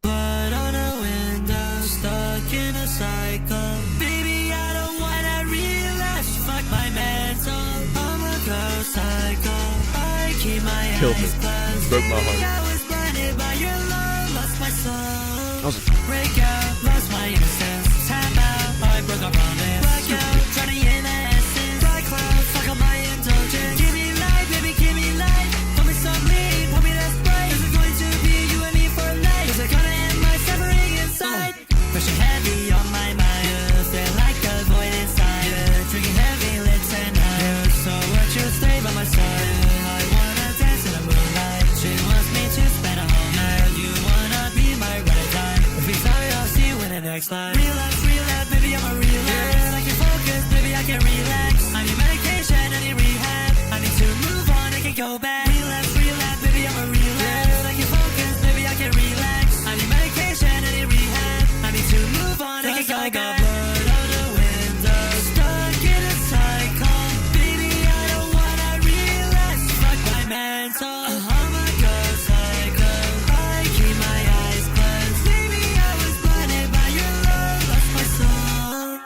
Put on a window, stuck in a cycle. Baby, I don't wanna relapse. Fuck my mental. I'm a go cycle. I keep my Killed eyes me. closed. Broke my Baby, heart. I was blinded by your love, lost my soul. Break out, lost my innocence. Tap out, I broke a promise. Black out, drowning in the essence. Black clouds, fuck up my indulgence. Give me life, baby, give me life. Put me some lead, put me less bright. Is it going to be you and me for life? Is it gonna end my suffering inside? Pressure heavy on my mind. Feel like a void inside. Drinking heavy lit tonight. So would you stay by my side? I wanna dance in the moonlight. She wants me to spend a whole night. You wanna be my ride or die. If we sorry, I'll see you in the next life. Relapse, baby, I'm a relapse. I can focus, baby, I can relax. I need medication, I need rehab. I need to move on, I can go back. Relapse, baby, I'm a relapse. I can focus, baby, I can relax. I need medication, I need rehab. I need to move on, I can go back. Blood on the window, stuck in a cycle. Baby, I don't wanna relapse. Fuck my mental. I'm a go cycle. I keep my eyes closed. Baby, I was blinded by your love, lost my soul.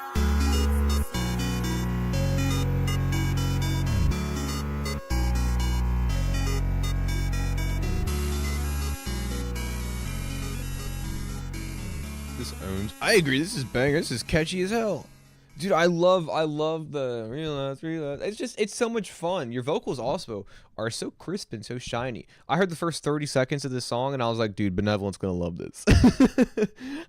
This owns. I agree. This is banger. This is catchy as hell. Dude, I love the realize. It's so much fun. Your vocals also are so crisp and so shiny. I heard the first 30 seconds of this song and I was like, dude, Benevolent's gonna love this.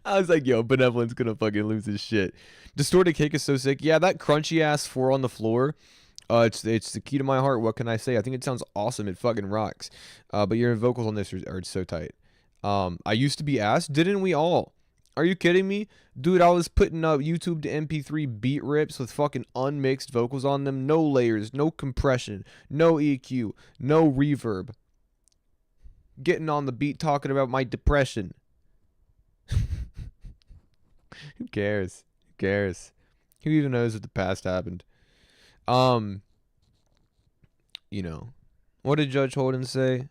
I was like, yo, Benevolent's gonna fucking lose his shit. Distorted Kick is so sick. Yeah, that crunchy ass 4 on the floor. It's the key to my heart. What can I say? I think it sounds awesome. It fucking rocks. But your vocals on this are so tight. I used to be asked, didn't we all? Are you kidding me? Dude, I was putting up YouTube to MP3 beat rips with fucking unmixed vocals on them. No layers, no compression, no EQ, no reverb. Getting on the beat talking about my depression. Who cares? Who cares? Who even knows what the past happened? You know, what did Judge Holden say?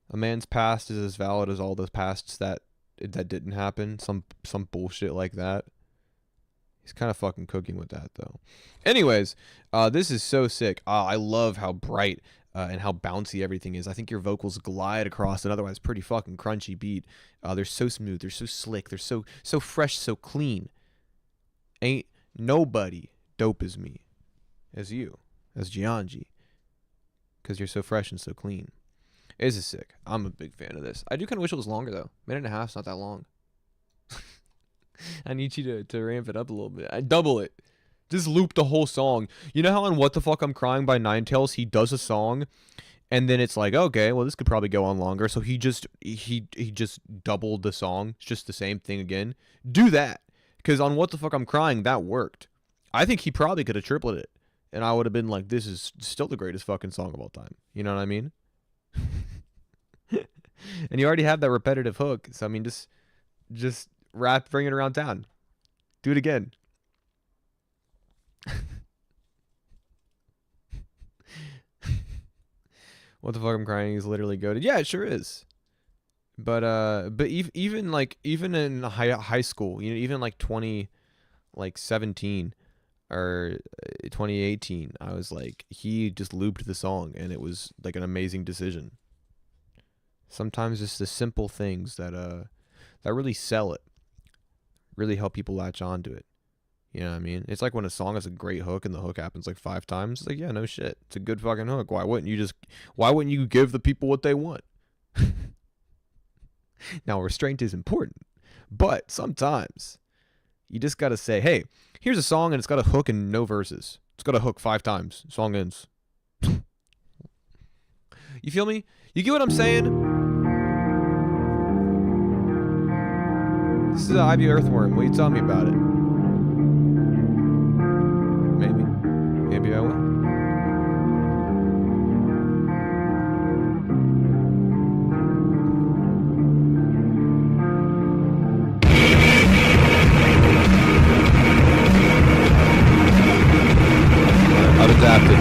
A man's past is as valid as all the pasts that didn't happen. Some bullshit like that. He's kind of fucking cooking with that though. Anyways, this is so sick. I love how bright and how bouncy everything is. I think your vocals glide across an otherwise pretty fucking crunchy beat. They're so smooth. They're so slick. They're so fresh, so clean. Ain't nobody dope as me, as you, as Gianji, because you're so fresh and so clean. This is sick. I'm a big fan of this. I do kind of wish it was longer though. Minute and a half's not that long. I need you to ramp it up a little bit. I double it. Just loop the whole song. You know how on What the Fuck I'm Crying by Ninetales he does a song and then it's like, okay, well this could probably go on longer. So he just doubled the song. It's just the same thing again. Do that. Because on What the Fuck I'm Crying, that worked. I think he probably could have tripled it. And I would have been like, this is still the greatest fucking song of all time. You know what I mean? And you already have that repetitive hook. So I mean just rap, bring it around town. Do it again. What the Fuck I'm Crying is literally goated. Yeah, it sure is. But even in high school, you know, even like 2017 or 2018, I was like, he just looped the song and it was like an amazing decision. Sometimes it's the simple things that really sell it, really help people latch on to it. You know what I mean? It's like when a song has a great hook and the hook happens like 5 times. It's like, yeah, no shit. It's a good fucking hook. Why wouldn't you give the people what they want? Now, restraint is important, but sometimes you just got to say, hey, here's a song and it's got a hook and no verses. It's got a hook 5 times. Song ends. You feel me? You get what I'm saying? This is an Ivy Earthworm. What are you telling me about it? Maybe. Maybe I will. I've adapted.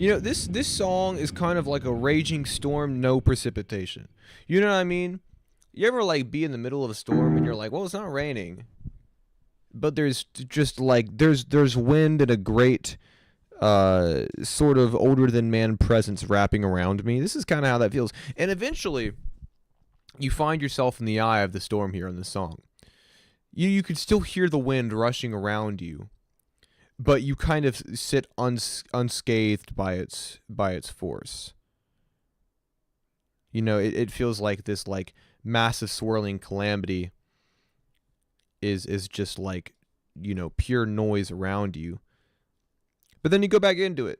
You know, this song is kind of like a raging storm, no precipitation. You know what I mean? You ever like be in the middle of a storm and you're like, well, it's not raining, but there's just like there's wind and a great sort of older than man presence wrapping around me. This is kind of how that feels. And eventually, you find yourself in the eye of the storm here in the song. You can still hear the wind rushing around you, but you kind of sit unscathed by its force. You know, it feels like this like massive swirling calamity is just like, you know, pure noise around you. But then you go back into it.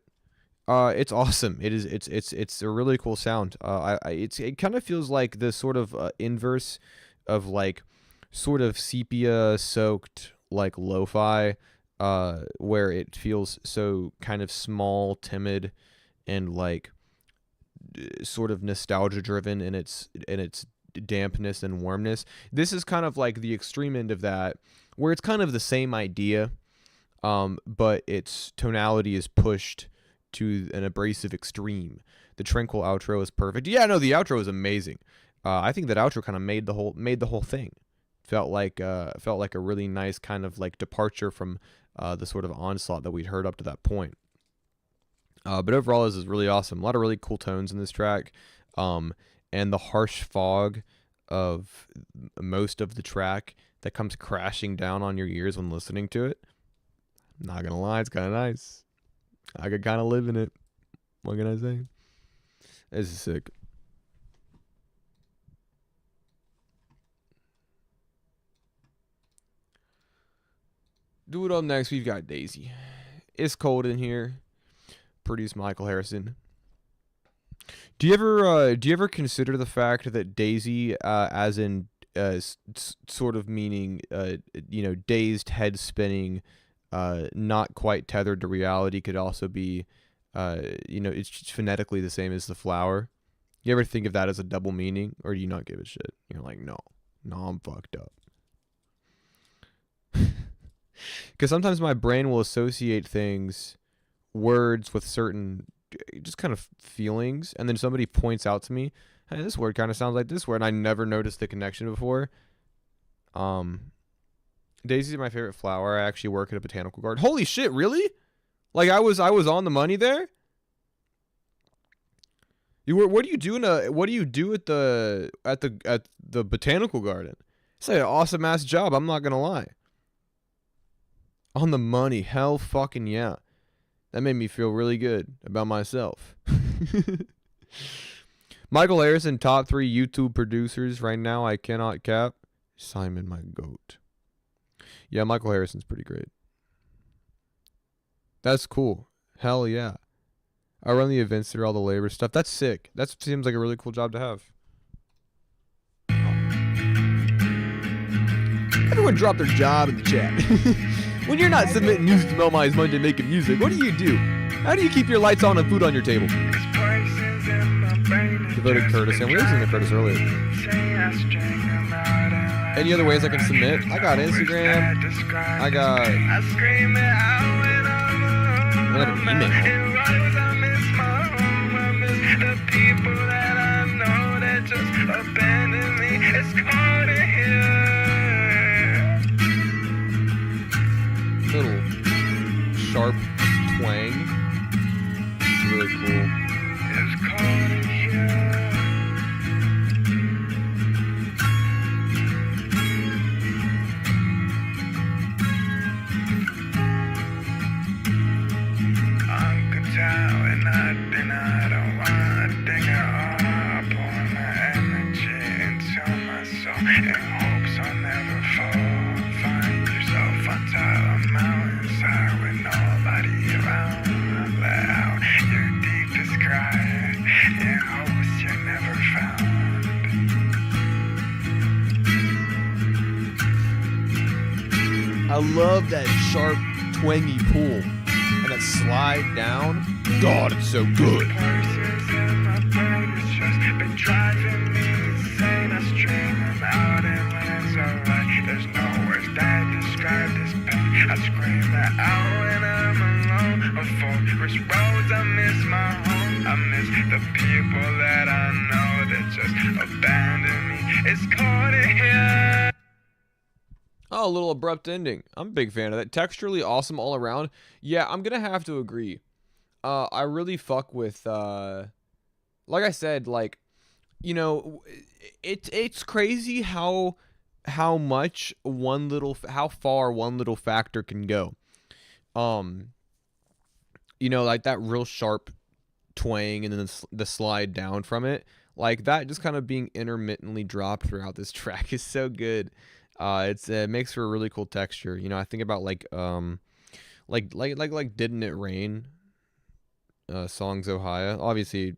It's awesome. It's a really cool sound. It kind of feels like the sort of inverse of like sort of sepia soaked like lo-fi, where it feels so kind of small, timid, and like sort of nostalgia driven in its dampness and warmness. This is kind of like the extreme end of that, where it's kind of the same idea, but its tonality is pushed to an abrasive extreme. The tranquil outro is perfect. Yeah, no, the outro is amazing. I think that outro kind of made the whole thing. Felt like a really nice kind of like departure from the sort of onslaught that we'd heard up to that point. But overall, this is really awesome. A lot of really cool tones in this track, and the harsh fog of most of the track that comes crashing down on your ears when listening to it. Not gonna lie, it's kind of nice. I could kind of live in it. What can I say? This is sick. Do it up next. We've got Daisy. It's cold in here. Produced Michael Harrison. Do you ever consider the fact that Daisy, as in sort of meaning dazed, head spinning, not quite tethered to reality, could also be it's just phonetically the same as the flower? You ever think of that as a double meaning, or do you not give a shit? You're like, no, I'm fucked up. Because sometimes my brain will associate words with certain just kind of feelings, and then somebody points out to me, hey, this word kind of sounds like this word, and I never noticed the connection before. Daisy's my favorite flower. I actually work at a botanical garden. Holy shit, really? Like I was on the money there? What do you do at the botanical garden? It's like an awesome ass job, I'm not gonna lie. On the money, hell fucking yeah. That made me feel really good about myself. Michael Harrison, top 3 YouTube producers right now, I cannot cap. Simon, my goat. Yeah, Michael Harrison's pretty great. That's cool. Hell yeah. I run the events through all the labor stuff. That's sick. That seems like a really cool job to have. Everyone drop their job in the chat. When you're not submitting music to Melmige's Monday making music, what do? How do you keep your lights on and food on your table? Devoted Curtis, and we listened to Curtis earlier. Any other ways I can submit? I got Instagram. I got an email. Little sharp twang. It's really cool. I love that sharp, twangy pull and that slide down. God, it's so good. There's no words that describe this pain. I scream that out when I'm alone. of forest roads. I miss my home, I miss the people that I know that just abandoned me. It's cold in here. Oh, a little abrupt ending. I'm a big fan of that. Texturally awesome all around. Yeah, I'm gonna have to agree. I really fuck with like I said, like, you know, it's crazy how much how far one little factor can go. You know, like that real sharp twang and then the slide down from it, like that just kind of being intermittently dropped throughout this track is so good. It makes for a really cool texture. You know, I think about like Didn't It Rain, songs Ohio, obviously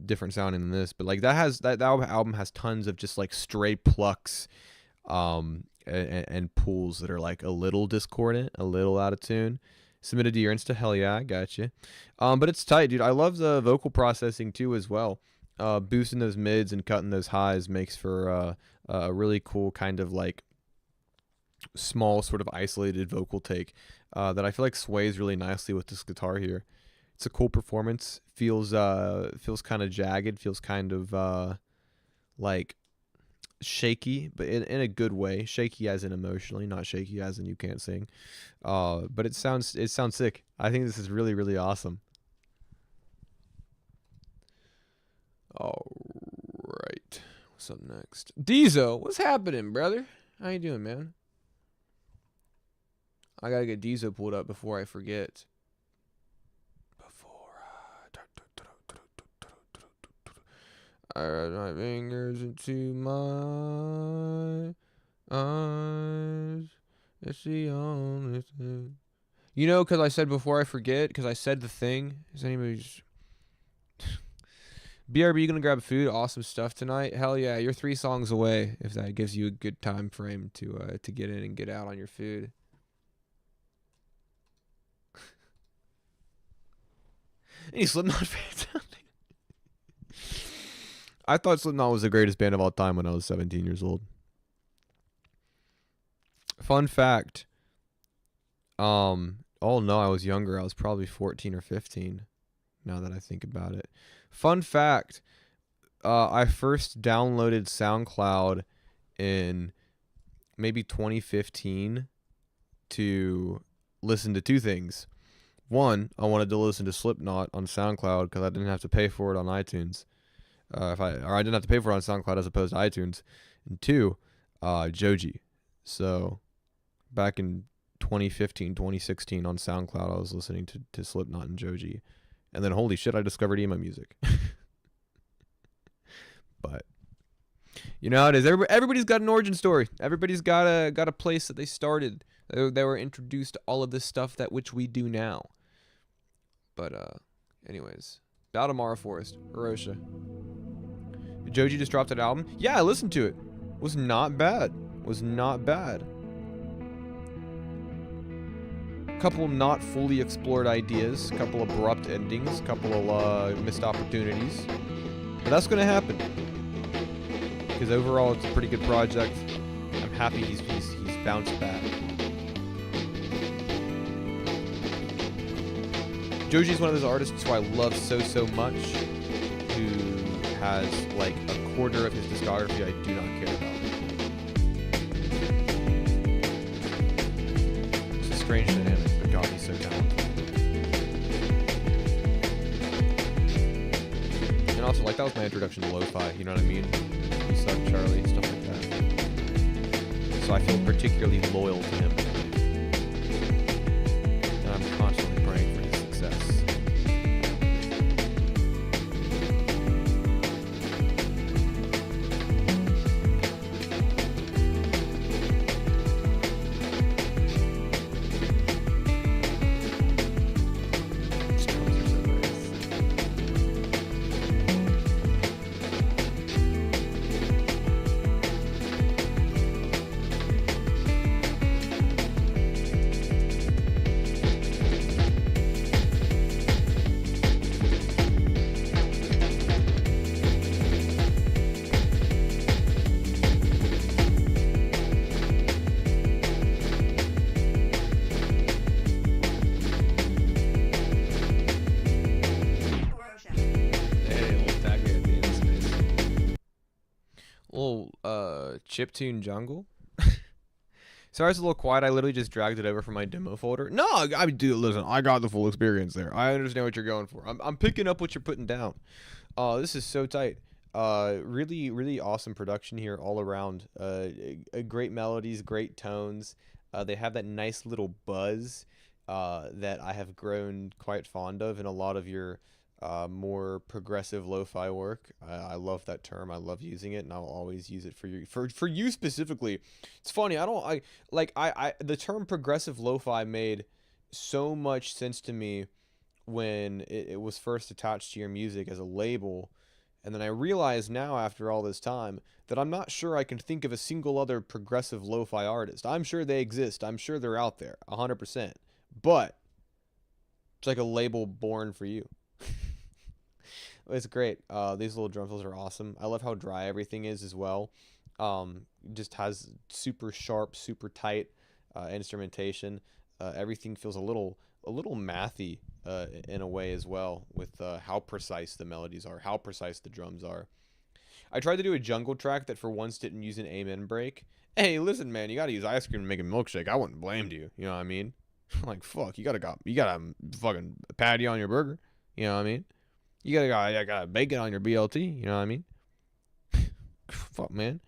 different sounding than this, but like that album has tons of just like stray plucks, and pulls that are like a little discordant, a little out of tune. Submitted to your Insta, hell yeah, I got you. But it's tight, dude. I love the vocal processing too as well. Boosting those mids and cutting those highs makes for a really cool kind of like small sort of isolated vocal take that I feel like sways really nicely with this guitar here. It's a cool performance. Feels kind of jagged. Feels kind of like shaky, but in a good way. Shaky as in emotionally, not shaky as in you can't sing. But it sounds sick. I think this is really, really awesome. All right, what's up next? Diesel, what's happening, brother? How you doing, man? I gotta get Diesel pulled up before I forget. I rub my fingers into my eyes. It's the only thing. You know, because I said before I forget, because I said the thing. Is anybody's... BRB, you gonna grab food? Awesome stuff tonight. Hell yeah, you're 3 songs away. If that gives you a good time frame to get in and get out on your food. Any Slipknot fans out there? I thought Slipknot was the greatest band of all time when I was 17 years old. Fun fact. Oh no, I was younger. I was probably 14 or 15. Now that I think about it. Fun fact. I first downloaded SoundCloud in maybe 2015 to listen to 2 things. One, I wanted to listen to Slipknot on SoundCloud because I didn't have to pay for it on iTunes. I didn't have to pay for it on SoundCloud as opposed to iTunes. And 2, Joji. So back in 2015, 2016 on SoundCloud, I was listening to Slipknot and Joji. And then holy shit, I discovered emo music. But you know how it is. Everybody's got an origin story. Everybody's got a place that they started. They were introduced to all of this stuff that which we do now. But anyways, Valdemar Forest, Hiroshima. Joji just dropped an album. Yeah, I listened to it. Was not bad. Was not bad. Couple not fully explored ideas. Couple abrupt endings. Couple of missed opportunities. But that's gonna happen. Because overall, it's a pretty good project. I'm happy he's bounced back. Joji's one of those artists who I love so much, who has like a quarter of his discography I do not care about. It's a strange dynamic, but God, he's so talented. And also, like, that was my introduction to lo-fi, you know what I mean? You Suck, Charlie, stuff like that. So I feel particularly loyal to him. And I'm constantly praying for his success. chiptune jungle. Sorry, it's a little quiet. I literally just dragged it over from my demo folder. No, I do. Listen, I got the full experience there. I understand what you're going for. I'm picking up what you're putting down. This is so tight. Really, really awesome production here all around. Great melodies, great tones. They have that nice little buzz that I have grown quite fond of in a lot of your more progressive lo-fi work. I love that term. I love using it, and I'll always use it for you. For you specifically, it's funny. The term progressive lo-fi made so much sense to me when it was first attached to your music as a label. And then I realize now, after all this time, that I'm not sure I can think of a single other progressive lo-fi artist. I'm sure they exist. I'm sure they're out there, 100%. But it's like a label born for you. It's great. These little drum fills are awesome. I love how dry everything is as well. Just has super sharp, super tight instrumentation. Everything feels a little mathy in a way as well, with how precise the melodies are, how precise the drums are. I tried to do a jungle track that for once didn't use an amen break. Hey, listen, man, you gotta use ice cream to make a milkshake. I wouldn't blame you. You know what I mean? Like, fuck, you gotta fucking patty on your burger. You know what I mean? You gotta bacon on your BLT. You know what I mean? Fuck, man.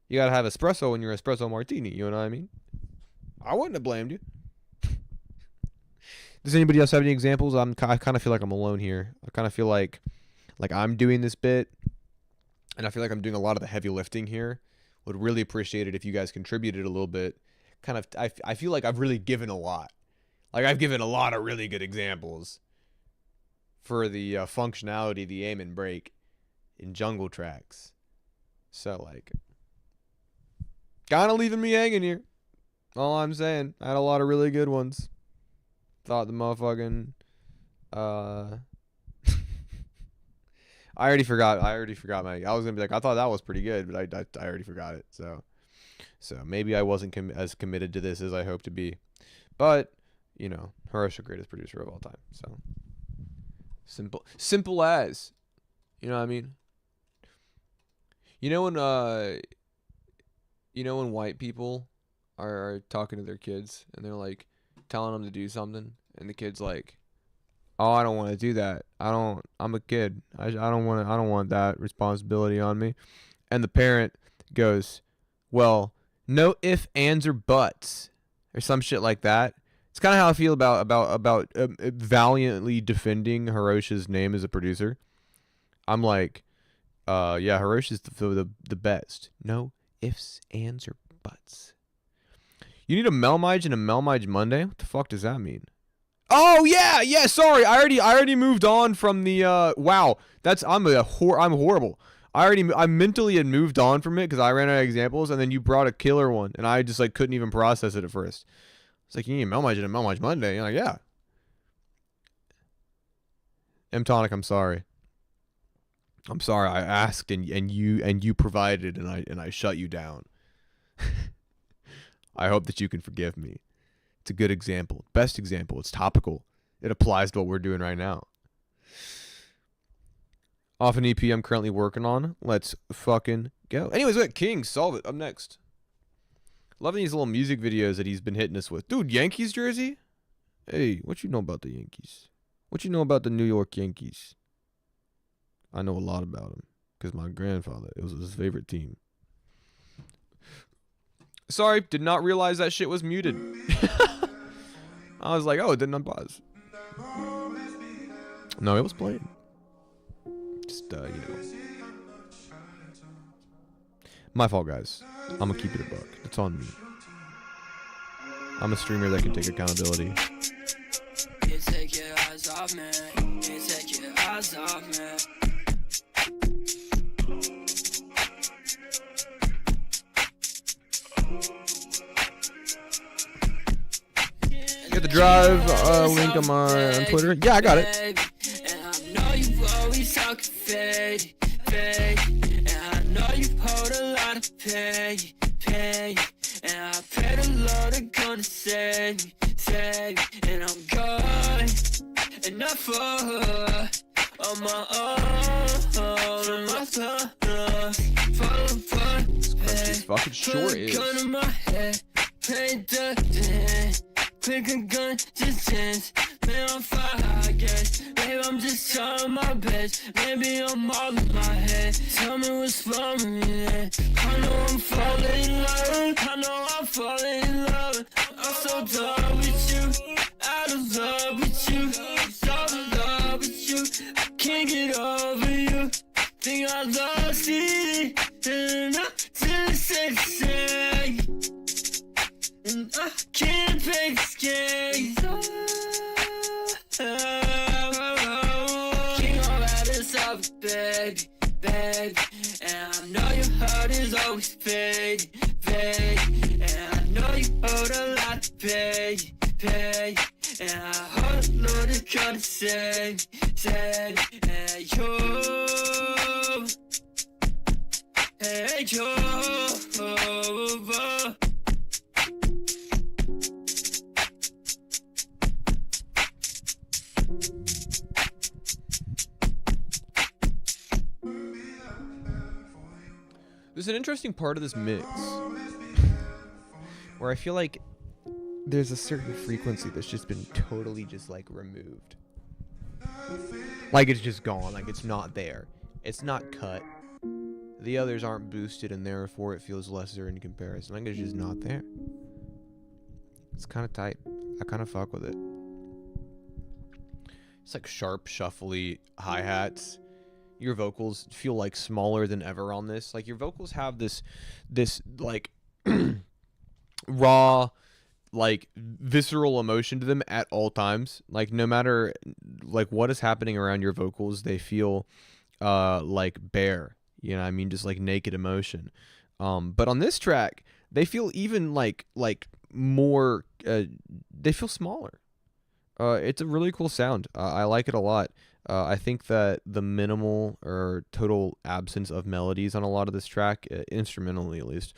You gotta have espresso in your espresso martini. You know what I mean? I wouldn't have blamed you. Does anybody else have any examples? I kind of feel like I'm alone here. I kind of feel like I'm doing this bit, and I feel like I'm doing a lot of the heavy lifting here. Would really appreciate it if you guys contributed a little bit. I feel like I've really given a lot. Like, I've given a lot of really good examples for the functionality, the aim and break in jungle tracks. So, like, kind of leaving me hanging here. All I'm saying. I had a lot of really good ones. Thought the motherfucking I already forgot my. I was gonna be like, I thought that was pretty good, but I already forgot it. So maybe I wasn't as committed to this as I hoped to be. But you know, Hiroshi, greatest producer of all time. So simple as, you know what I mean. You know when white people are talking to their kids and they're like telling them to do something, and the kid's like, "Oh, I don't want to do that. I'm a kid. I don't want that responsibility on me." And the parent goes, "Well, no ifs, ands, or buts," or some shit like that. It's kind of how I feel about valiantly defending Hiroshi's name as a producer. I'm like, yeah, Hiroshi's the best. No ifs, ands, or buts. You need a melmige and a melmige Monday? What the fuck does that mean? Oh yeah, sorry. I already moved on from the wow. I'm horrible. I mentally had moved on from it because I ran out of examples, and then you brought a killer one, and I just like couldn't even process it at first. It's like, you need a melmige and a melmige Monday. You're like, yeah. M-Tonic, I'm sorry. I'm sorry. I asked and you provided, and I shut you down. I hope that you can forgive me. It's a good example. Best example. It's topical. It applies to what we're doing right now. Off an EP I'm currently working on. Let's fucking go. Anyways, we got King Solve It up next. Loving these little music videos that he's been hitting us with. Dude, Yankees jersey? Hey, what you know about the Yankees? What you know about the New York Yankees? I know a lot about them because my grandfather, it was his favorite team. Sorry, did not realize that shit was muted. I was like, oh, it didn't unpause. No, it was playing. Just, you know. My fault, guys. I'm gonna keep it a buck. It's on me. I'm a streamer that can take accountability. You take your eyes off me. You take your eyes off me. Get the drive link on Twitter. Yeah, I got it. And I know you always talk fake. And I know you hold a lot of pain. And I pray the Lord is gonna save me. And I'm good enough for her. on my own, in my thoughts, fall apart. This fucking sure is. Gun in my head, paint the pick a gun, just dance. Man, I'm fire, I guess. Maybe I'm just trying my best. Maybe I'm all in my head. Tell me what's wrong with me then. I know I'm falling in love. I know I'm falling in love. I'm so done with you. Out of love with you. So in love with you. I can't get over you. Think I lost it. And I'm just sexy. And I can't take escape. King of Addis up, baby, baby. And I know your heart is always fake, fake. And I know you hold a lot to pay, pay. And I hope the Lord is gonna save, save. Hey, yo. Hey, yo. There's an interesting part of this mix where I feel like there's a certain frequency that's just been totally just like removed. Like it's just gone, like it's not there. It's not cut. The others aren't boosted and therefore it feels lesser in comparison. Like it's just not there. It's kind of tight. I kind of fuck with it. It's like sharp, shuffly hi-hats. Your vocals feel like smaller than ever on this. Like your vocals have this like raw, like visceral emotion to them at all times. Like no matter like what is happening around your vocals, they feel like bare. You know what I mean? Just like naked emotion. But on this track, they feel even like more. They feel smaller. It's a really cool sound. I like it a lot. I think that the minimal or total absence of melodies on a lot of this track, instrumentally at least,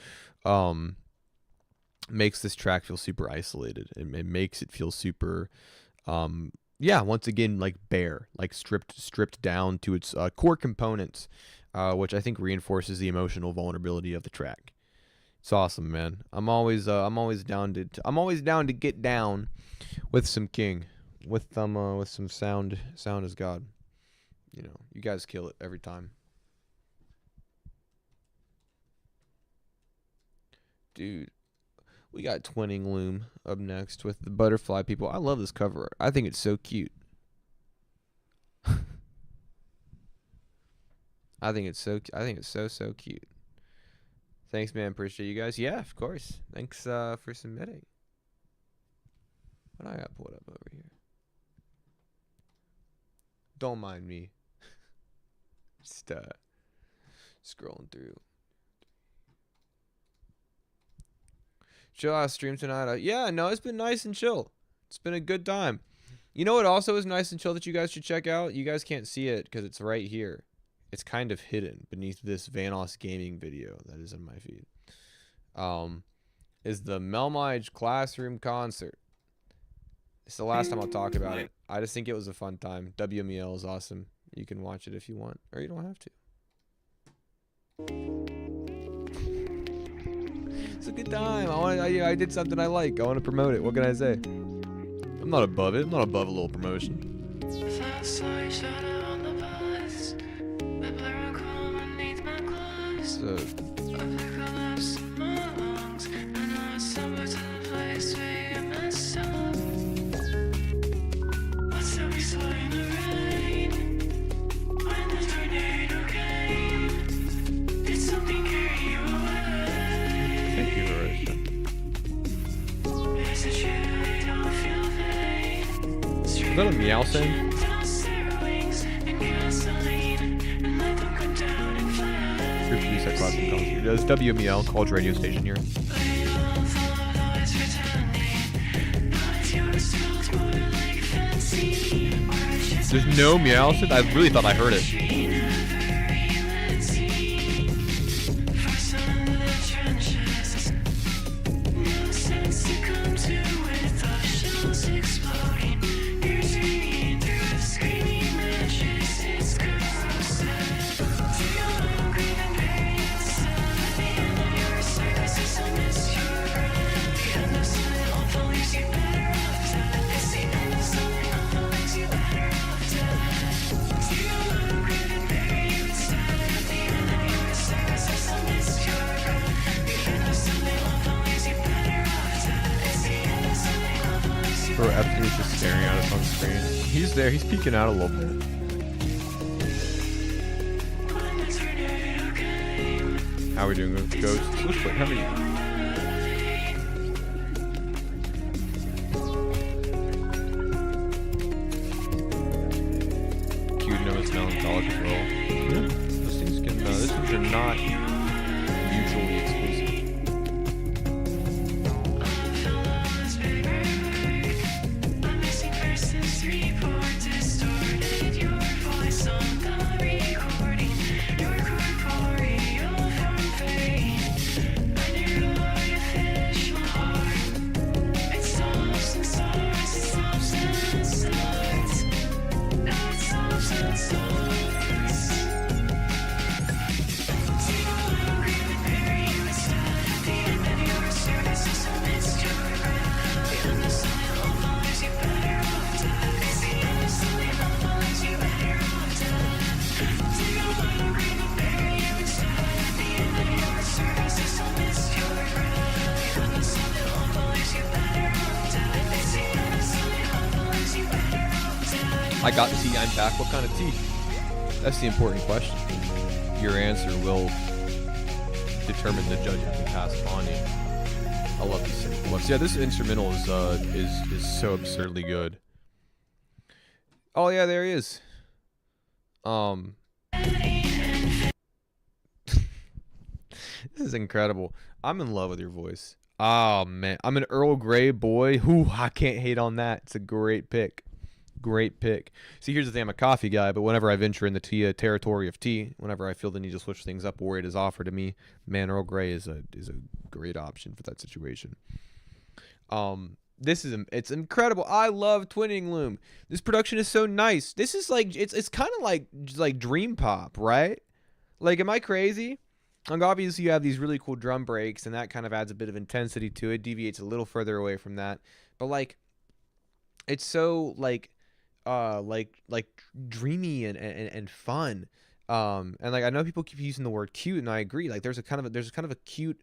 makes this track feel super isolated. It makes it feel super, once again, like bare, like stripped down to its core components, which I think reinforces the emotional vulnerability of the track. It's awesome, man. I'm always down to get down with some King. With some sound is God. You know, you guys kill it every time. Dude, we got Twinning Loom up next with the butterfly people. I love this cover art. I think it's so cute. I think it's so cute. Thanks, man. Appreciate you guys. Yeah, of course. Thanks for submitting. What I got pulled up over here? Don't mind me. Just scrolling through. Chill out stream tonight. Yeah, no, it's been nice and chill. It's been a good time. You know what also is nice and chill that you guys should check out? You guys can't see it because it's right here. It's kind of hidden beneath this Vanos Gaming video that is in my feed. Is the Melmige Classroom Concert. It's the last time I'll talk about it. I just think it was a fun time. WMEL is awesome. You can watch it if you want, or you don't have to. It's a good time. I did something I like. I want to promote it. What can I say? I'm not above it. I'm not above a little promotion. So, is that a meow sound? There's WMEL, college radio station here. There's no meow sound? I really thought I heard it. Or Epstein is just staring at us on screen. He's there. He's peeking out a little bit. How are we doing with ghosts? Switchfoot, how many? Cute, no, it's melancholic as well. Yeah. Those things can, those things are not mutually exclusive. I got tea, I'm back. What kind of tea? That's the important question. Your answer will determine the judgment we pass upon you. I love these simple ones. Yeah, this instrumental is so absurdly good. Oh yeah, there he is. This is incredible. I'm in love with your voice. Oh man, I'm an Earl Grey boy. Whoo, I can't hate on that. It's a great pick. Great pick. See, here's the thing, I'm a coffee guy, but whenever I venture in the tea territory of tea, whenever I feel the need to switch things up or it is offered to me, man, Earl Grey is a great option for that situation. It's incredible. I love Twinning Loom. This production is so nice. This is like it's kind of like dream pop, right? Like, am I crazy? Like, obviously you have these really cool drum breaks, and that kind of adds a bit of intensity to it. Deviates a little further away from that, but like, it's so like dreamy and fun. And like, I know people keep using the word cute, and I agree. Like, there's kind of a cute,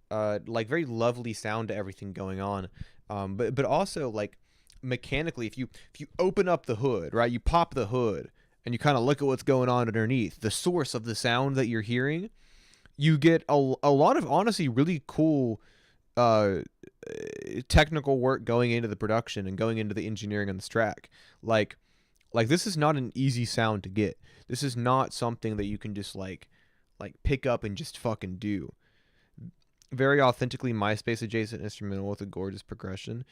like, very lovely sound to everything going on. But also, like, mechanically, if you open up the hood, right, you pop the hood and you kind of look at what's going on underneath, the source of the sound that you're hearing, you get a lot of, honestly, really cool technical work going into the production and going into the engineering on this track. Like this is not an easy sound to get. This is not something that you can just like pick up and just fucking do. Very authentically MySpace adjacent instrumental with a gorgeous progression.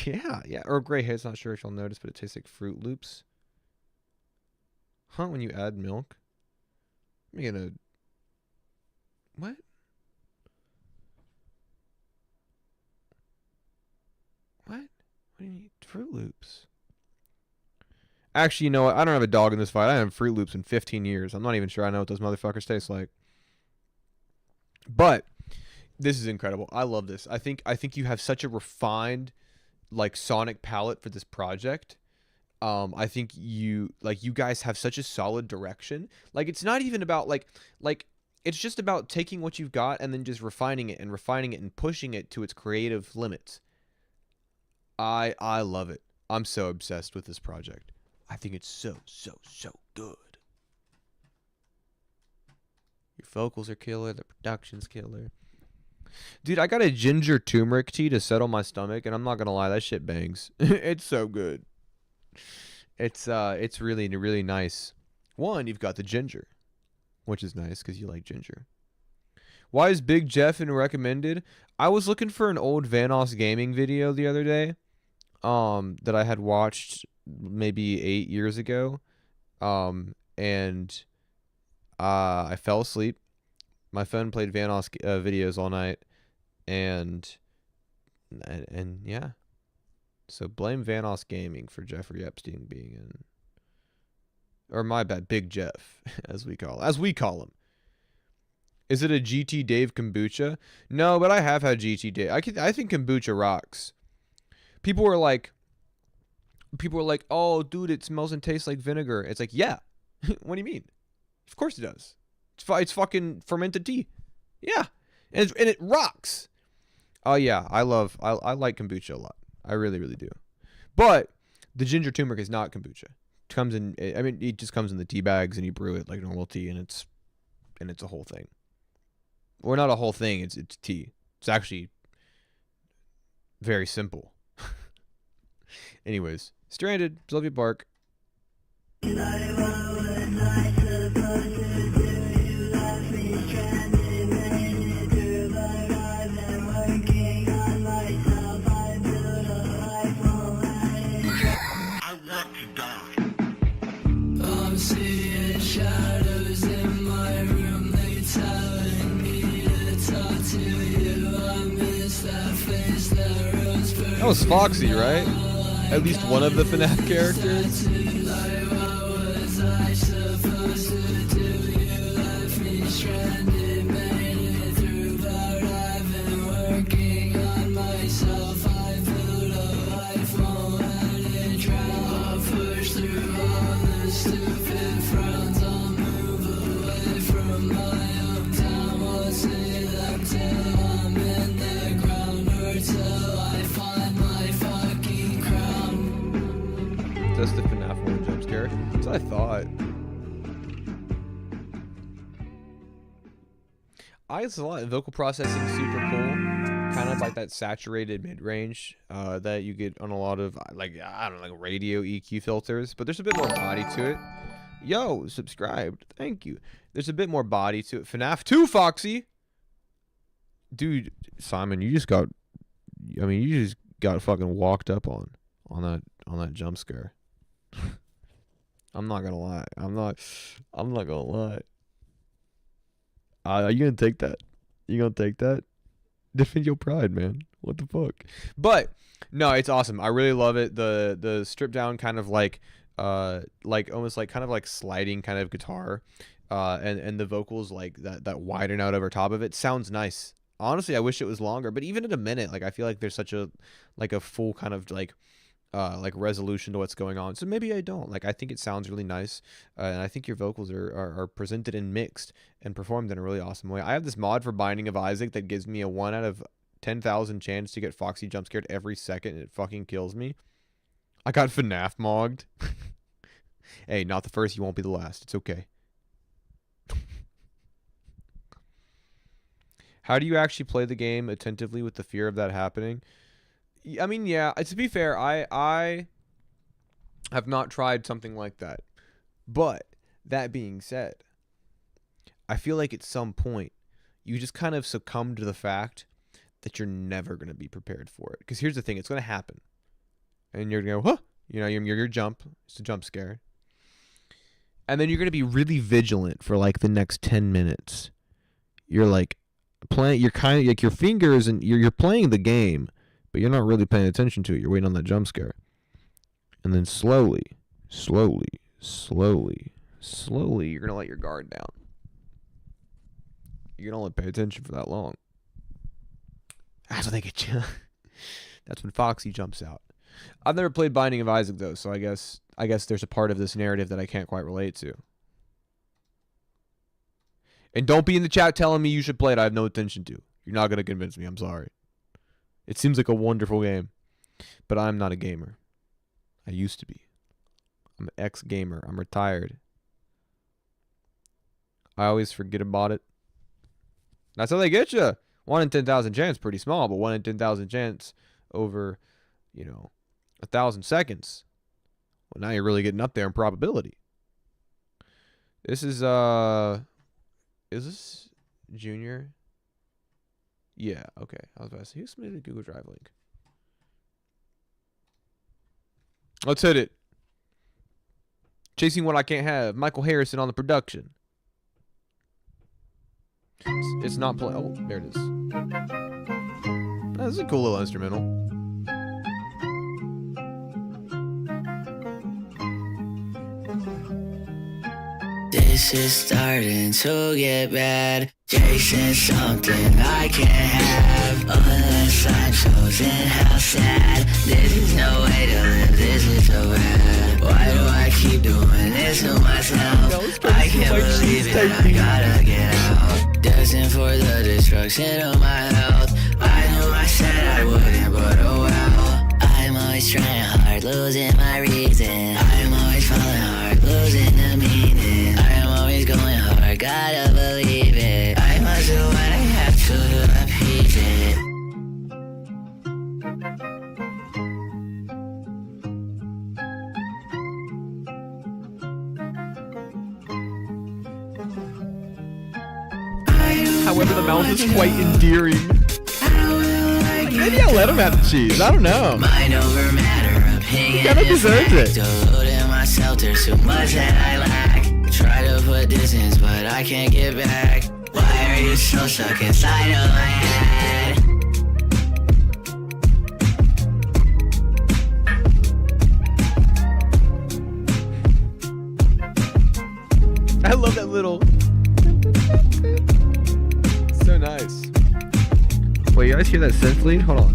Yeah. Earl Grey hair's not sure if you'll notice, but it tastes like Fruit Loops. Huh? When you add milk? I'm gonna. What? What? What do you mean? Fruit Loops? Actually, you know what? I don't have a dog in this fight. I haven't Fruit Loops in 15 years. I'm not even sure I know what those motherfuckers taste like. But this is incredible. I love this. I think you have such a refined, like, sonic palette for this project. I think you guys have such a solid direction. Like, it's not even about like it's just about taking what you've got and then just refining it and pushing it to its creative limits. I love it. I'm so obsessed with this project. I think it's so good. Your vocals are killer. The production's killer. Dude, I got a ginger turmeric tea to settle my stomach, and I'm not gonna lie, that shit bangs. It's so good. It's really, really nice. One, you've got the ginger, which is nice because you like ginger. Why is Big Jeff in recommended? I was looking for an old Vanoss gaming video the other day, that I had watched maybe 8 years ago, and I fell asleep. My phone played Vanoss videos all night, and yeah. So blame Vanoss Gaming for Jeffrey Epstein being in, or my bad, Big Jeff, as we call him. Is it a GT Dave kombucha? No, but I have had GT Dave. I think kombucha rocks. People were like, oh, dude, it smells and tastes like vinegar. It's like, yeah. What do you mean? Of course it does. It's fucking fermented tea. Yeah, and it rocks. Oh yeah, I like kombucha a lot. I really, really do. But the ginger turmeric is not kombucha. It comes in. I mean, it just comes in the tea bags, and you brew it like normal tea, and it's a whole thing. Or not a whole thing. It's tea. It's actually very simple. Anyways, Stranded, Sylvia Park. I'm seeing shadows in my room. They telling me to talk to you. I miss that face that rose first. That was Foxy, right? At least one of the FNAF characters. What was I supposed to do? You left me stranded, made it through, but I've been working on myself. I built a life, won't let it drown. I'll push through all the stupid frowns. I'll move away from my hometown. Won't see them till I'm in the ground, or till I find my fucking crown. That's the FNAF 1 jump scare. That's what I thought. I guess a lot. Vocal processing super cool. Kind of like that saturated mid-range that you get on a lot of, like, I don't know, like radio EQ filters. But there's a bit more body to it. Yo, subscribed. Thank you. There's a bit more body to it. FNAF 2, Foxy. Dude, Simon, you just got fucking walked up on that jump scare. I'm not gonna lie. I'm not gonna lie. Are you gonna take that? You gonna take that? Defend your pride, man. What the fuck? But no, it's awesome. I really love it. The stripped down kind of like almost like kind of like sliding kind of guitar, and the vocals like that widen out over top of it sounds nice. Honestly, I wish it was longer, but even at a minute, like I feel like there's such a full kind of like resolution to what's going on. So maybe I don't. Like, I think it sounds really nice, and I think your vocals are presented and mixed and performed in a really awesome way. I have this mod for Binding of Isaac that gives me a 1 out of 10,000 chance to get Foxy jump scared every second, and it fucking kills me. I got FNAF mogged. Hey, not the first, you won't be the last. It's okay. How do you actually play the game attentively with the fear of that happening? I mean, yeah, to be fair, I have not tried something like that. But that being said, I feel like at some point you just kind of succumb to the fact that you're never going to be prepared for it. Because here's the thing, it's going to happen. And you're going to go, huh? You know, your jump. It's a jump scare. And then you're going to be really vigilant for like the next 10 minutes. You're like you're kind of like your fingers, and you're playing the game, but you're not really paying attention to it. You're waiting on that jump scare. And then slowly, you're going to let your guard down. You can only pay attention for that long. That's when they get you. That's when Foxy jumps out. I've never played Binding of Isaac, though, so I guess there's a part of this narrative that I can't quite relate to. And don't be in the chat telling me you should play it. I have no intention to. You're not going to convince me. I'm sorry. It seems like a wonderful game, but I'm not a gamer. I used to be. I'm an ex-gamer. I'm retired. I always forget about it. That's how they get you. 1 in 10,000 chance, pretty small, but 1 in 10,000 chance over, 1,000 seconds. Well, now you're really getting up there in probability. This is this Junior? Yeah, okay. I was about to say, who submitted a Google Drive link? Let's hit it. Chasing What I Can't Have. Michael Harrison on the production. It's not play. Oh, there it is. Oh, this is a cool little instrumental. This is starting to get bad. Chasing something I can't have. All the sideshows and how sad. This is no way to live, this is so bad. Why do I keep doing this to myself? I can't believe it, I gotta get out. Destined for the destruction of my health. I knew I said I wouldn't, but oh well. I always trying hard, losing my reason. I am always falling hard, losing the meaning. I am always going hard, gotta believe it. I must do what I have to appease it. However, the mouse is quite endearing. Maybe I'll let him have the cheese. I don't know. Mind over matter, opinion He kinda deserves it. Deluding myself, there's so much that I lack. Try to put distance, but I can't get back. Why are you so stuck inside of my head? I love that little. So nice. Wait, you guys hear that synth lead? Hold on.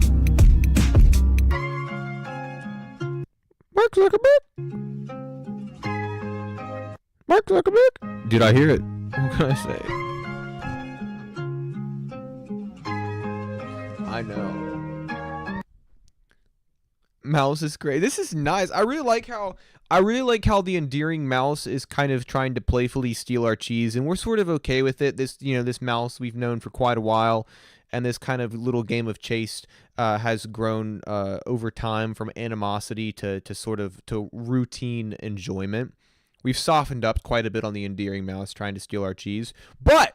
Mark Zuckerberg. Mark Zuckerberg. Did I hear it? What can I say? I know. Mouse is great. This is nice. I really like how the endearing mouse is kind of trying to playfully steal our cheese, and we're sort of okay with it. This mouse we've known for quite a while, and this kind of little game of chase has grown over time from animosity to routine enjoyment. We've softened up quite a bit on the endearing mouse trying to steal our cheese, but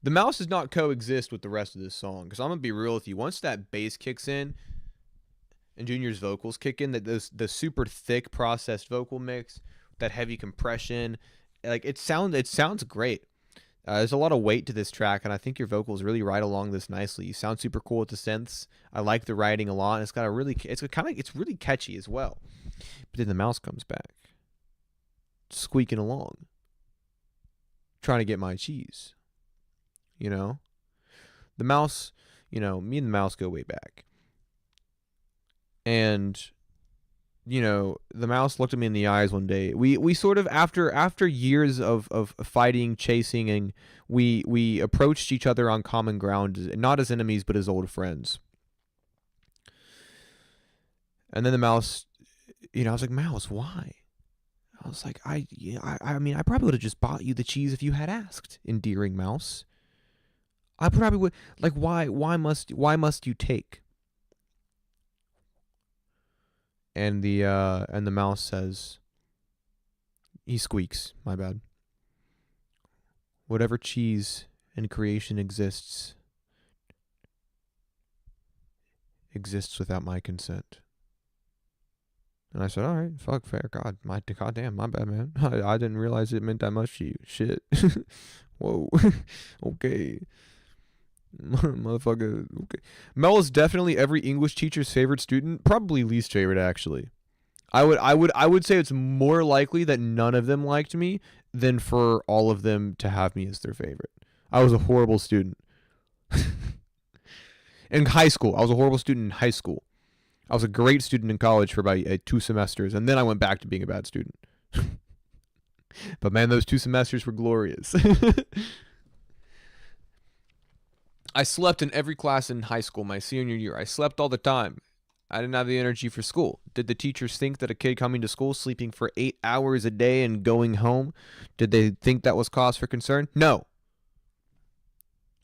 the mouse does not coexist with the rest of this song, because I'm gonna be real with you. Once that bass kicks in and Junior's vocals kick in, the super thick processed vocal mix, that heavy compression, like it sounds great. There's a lot of weight to this track, and I think your vocals really ride along this nicely. You sound super cool with the synths. I like the writing a lot. It's really catchy as well. But then the mouse comes back, squeaking along, trying to get my cheese. You know, the mouse. Me and the mouse go way back. And, the mouse looked at me in the eyes one day. We sort of, after years of fighting, chasing, and we approached each other on common ground, not as enemies, but as old friends. And then the mouse, I was like, Mouse, why? I was like, I mean, I probably would have just bought you the cheese if you had asked, endearing mouse. I probably would, like, why must you take? And the mouse says, he squeaks, my bad. Whatever cheese in creation exists without my consent. And I said, all right, fuck, fair, God damn, my bad, man. I didn't realize it meant that much to you. Shit. Whoa. Okay. Motherfucker. Okay. Mel is definitely every English teacher's favorite student, probably least favorite actually. I would say it's more likely that none of them liked me than for all of them to have me as their favorite. I was a horrible student. In high school, I was a horrible student in high school. I was a great student in college for about 2 semesters, and then I went back to being a bad student. But man, those 2 semesters were glorious. I slept in every class in high school my senior year. I slept all the time. I didn't have the energy for school. Did the teachers think that a kid coming to school, sleeping for 8 hours a day and going home, did they think that was cause for concern? No.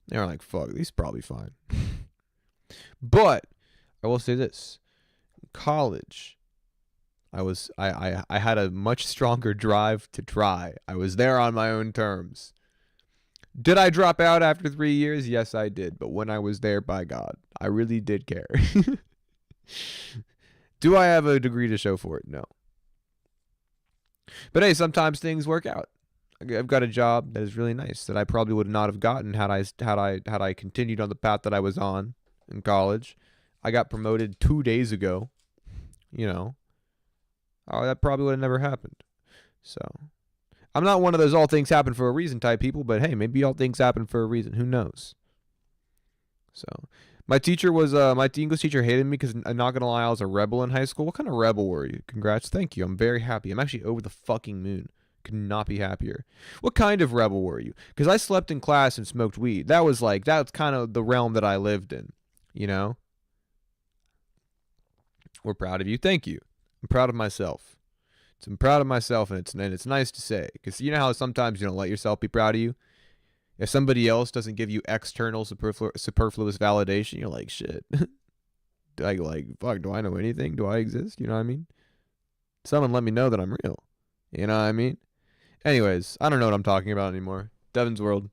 They were like, fuck, he's probably fine. But I will say this. In college, I had a much stronger drive to try. I was there on my own terms. Did I drop out after 3 years? Yes, I did. But when I was there, by God, I really did care. Do I have a degree to show for it? No. But hey, sometimes things work out. I've got a job that is really nice that I probably would not have gotten had I continued on the path that I was on in college. I got promoted 2 days ago. That probably would have never happened. So I'm not one of those all things happen for a reason type people, but hey, maybe all things happen for a reason. Who knows? So my teacher was my English teacher hated me because I'm not gonna lie, I was a rebel in high school. What kind of rebel were you? Congrats, thank you. I'm very happy. I'm actually over the fucking moon. Could not be happier. What kind of rebel were you? Because I slept in class and smoked weed. That's kind of the realm that I lived in. We're proud of you. Thank you. I'm proud of myself. I'm proud of myself, and it's nice to say, because you know how sometimes you don't let yourself be proud of you. If somebody else doesn't give you external superfluous validation, you're like, shit. Fuck, do I know anything? Do I exist? You know what I mean? Someone let me know that I'm real. You know what I mean? Anyways, I don't know what I'm talking about anymore. Devin's World.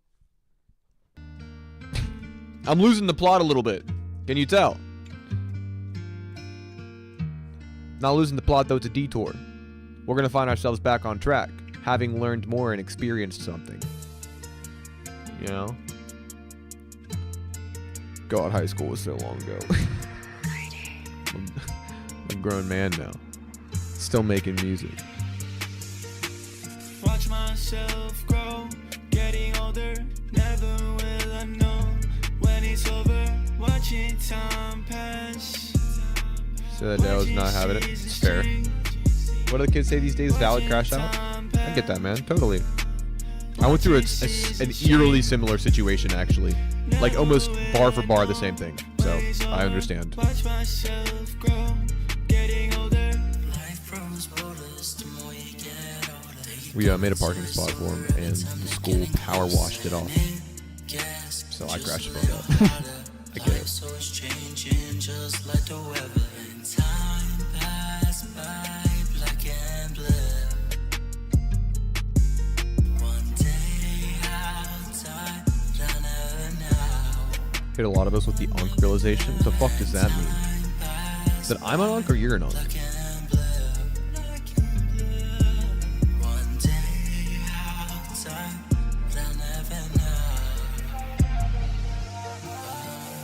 I'm losing the plot a little bit. Can you tell? Not losing the plot, though, it's a detour. We're going to find ourselves back on track, having learned more and experienced something. You know? God, high school was so long ago. I'm a grown man now. Still making music. Watch myself grow, getting older, never will I know when it's over, watching time pass. So that Dale's not having it. It's fair. What do the kids say these days? Valid crash out? I get that, man. Totally. I went through an eerily similar situation, actually. Like, almost bar for bar the same thing. So, I understand. Watch myself grow, getting older. We made a parking spot for him, and the school power washed it off. So I crashed the fuck out. I get it. Hit a lot of us with the unk realization. What the fuck does that mean? Is that I'm an unk or you're an unk?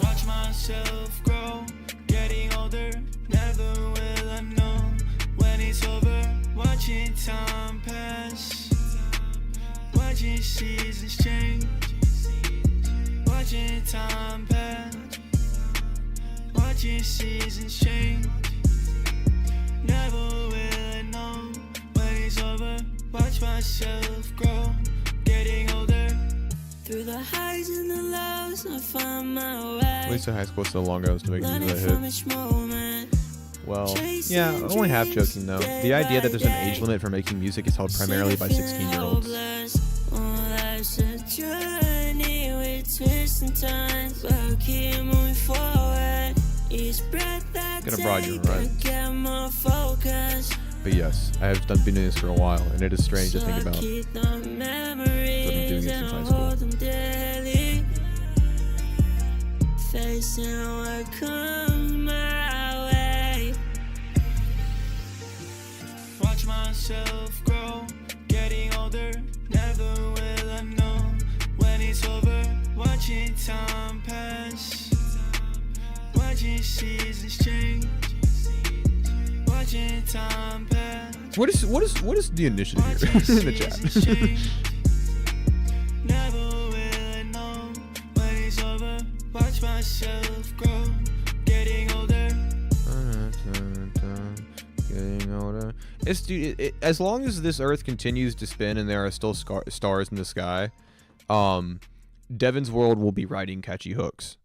Watch myself grow, getting older, never will I know when it's over, watching time pass, watching seasons change, watching time pass, watching seasons change, never will I know when it's over, watch myself grow, getting older. Through the highs and the lows, I find my way. At least in high school, so long ago to make music that hit. Well, yeah, only half joking though. The idea that there's an age limit for making music is held primarily by 16-year-olds. Gonna broaden your right. But yes, I have been doing this for a while, and it is strange to think about. I've been doing it since high school. Facing what comes my way. Watch myself grow, getting older, never will I know when it's over, watching time pass, watching seasons change, watching time pass. What is the initiative here in the chat? Never will I know when it's over, watch myself grow, getting older. Getting older. It's dude. As long as this Earth continues to spin and there are still stars in the sky, Devin's World will be writing catchy hooks.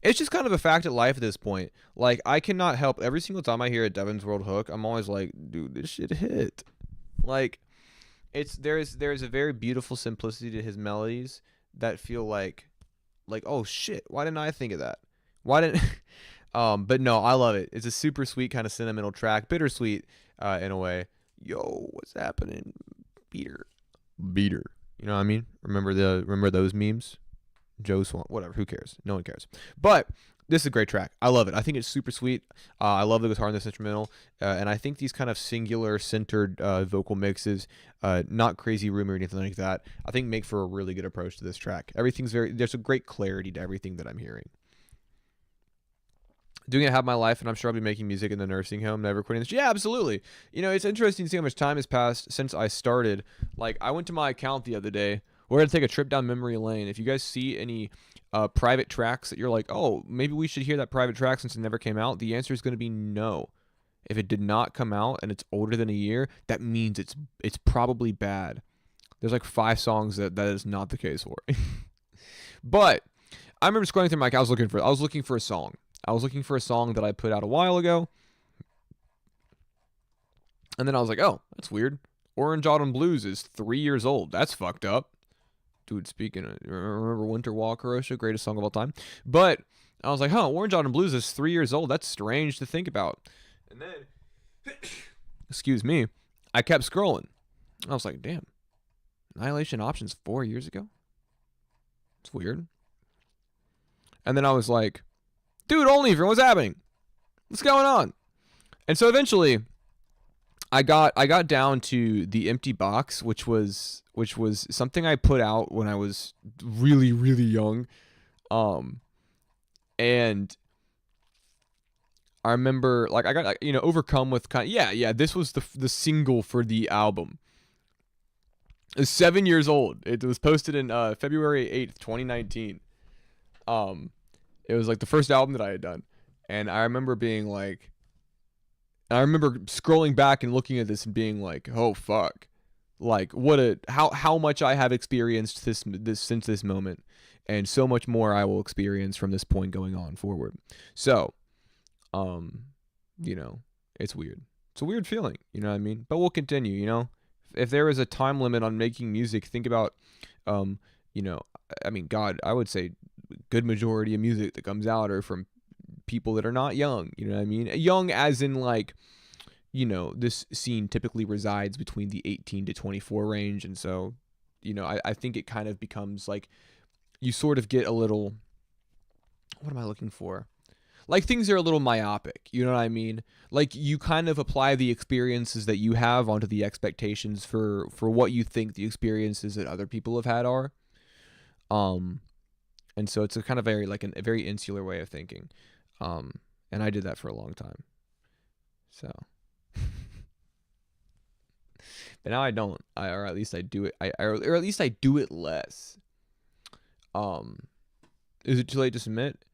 It's just kind of a fact of life at this point. Like, I cannot help, every single time I hear a Devin's World hook, I'm always like, dude, this shit hit. Like, there's a very beautiful simplicity to his melodies that feel like oh shit, why didn't I think of that? Why didn't but no, I love it. It's a super sweet kind of sentimental track, bittersweet in a way. Yo, what's happening? Beater. You know what I mean? Remember those memes? Joe Swan, whatever, who cares? No one cares. But this is a great track. I love it. I think it's super sweet. I love the guitar in this instrumental, and I think these kind of singular centered vocal mixes, not crazy room or anything like that, I think make for a really good approach to this track. There's a great clarity to everything that I'm hearing. Doing it Have My Life, and I'm sure I'll be making music in the nursing home, never quitting this. Yeah, absolutely. You know, it's interesting to see how much time has passed since I started. Like, I went to my account the other day. We're going to take a trip down memory lane. If you guys see any private tracks that you're like, oh, maybe we should hear that private track since it never came out, the answer is going to be no. If it did not come out and it's older than a year, that means it's probably bad. There's like 5 songs that is not the case for. But I remember scrolling through my account. I was looking for a song. I was looking for a song that I put out a while ago, And then I was like, oh, that's weird. Orange Autumn Blues is 3 years old. That's fucked up. Dude, speaking of, remember Winter Walk, Hiroshima, greatest song of all time. But I was like, Orange Autumn Blues is 3 years old. That's strange to think about. And then, excuse me, I kept scrolling. I was like, damn, Annihilation Options 4 years ago? It's weird. And then I was like, dude, Onlyfriend, what's happening? What's going on? And so eventually, I got down to the Empty Box, which was something I put out when I was really, really young. And I remember, like, I got, overcome with this was the single for the album. It's 7 years old. It was posted in February 8th, 2019. It was like the first album that I had done. And I remember being like, I remember scrolling back and looking at this and being like, oh fuck. Like how much I have experienced this since this moment, and so much more I will experience from this point going on forward. So, it's weird. It's a weird feeling, you know what I mean? But we'll continue, If there is a time limit on making music, think about, God, I would say good majority of music that comes out are from people that are not young, you know what I mean? Young as in like, this scene typically resides between the 18 to 24 range. And so, I think it kind of becomes like, you sort of get a little, what am I looking for? Like things are a little myopic, you know what I mean? Like you kind of apply the experiences that you have onto the expectations for what you think the experiences that other people have had are. And so it's a kind of a very insular way of thinking. And I did that for a long time. So, but now I don't, or at least I do it. Or at least I do it less. Is it too late to submit?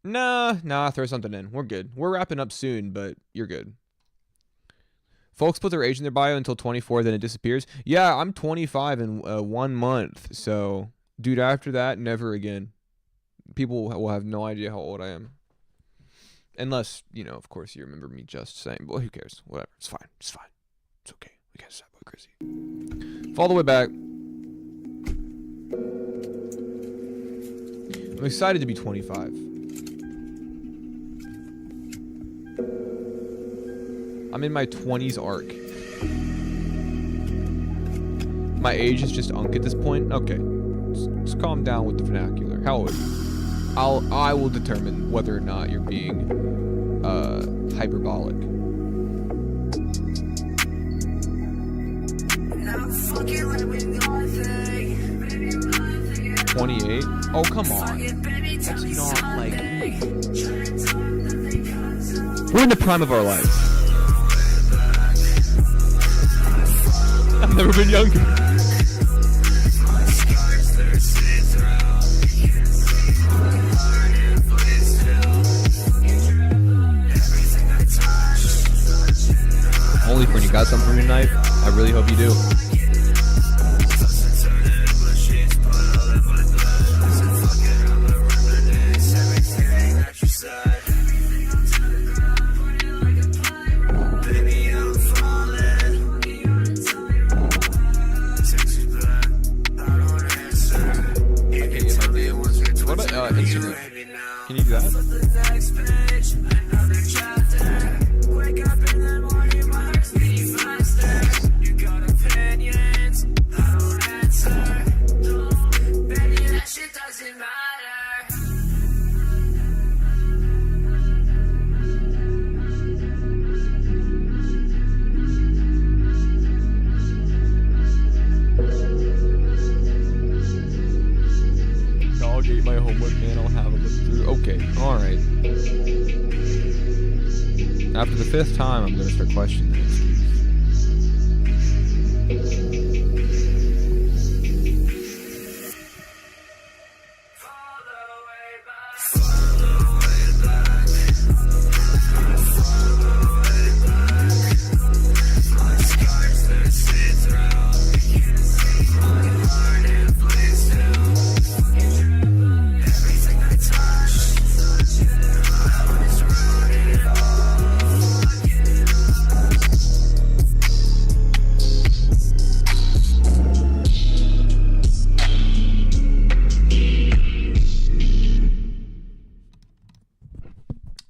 Nah, throw something in. We're good. We're wrapping up soon, but you're good. Folks put their age in their bio until 24, then it disappears. Yeah, I'm 25 in 1 month. So, dude, after that, never again. People will have no idea how old I am. Unless, of course, you remember me just saying, well, who cares? Whatever. It's fine. It's okay. We got to stop going crazy. Fall the way back. I'm excited to be 25. I'm in my 20s arc. My age is just unk at this point. Okay. Just calm down with the vernacular. How old are you? I will determine whether or not you're being hyperbolic. 28? Oh, come on. That's not like... We're in the prime of our lives. I've never been younger. Onlyfriend, you got something for me tonight? I really hope you do. Instagram. Can you do that? I'll get my homework, man. I'll have a look through. Okay, alright. After the 5th time, I'm going to start questioning this.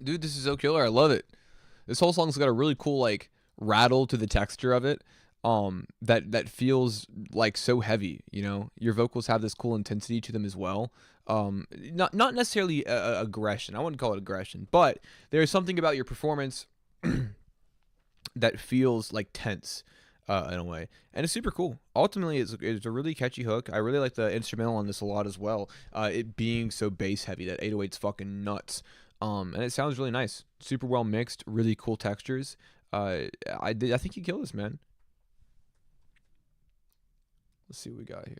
Dude, this is so killer. I love it. This whole song's got a really cool like rattle to the texture of it. That feels like so heavy, you know. Your vocals have this cool intensity to them as well. Not necessarily aggression. I wouldn't call it aggression, but there's something about your performance that feels like tense in a way, and it's super cool. Ultimately, it's a really catchy hook. I really like the instrumental on this a lot as well. It being so bass heavy, that 808's fucking nuts. And it sounds really nice, super well mixed, really cool textures. I think you kill this, man. Let's see what we got here.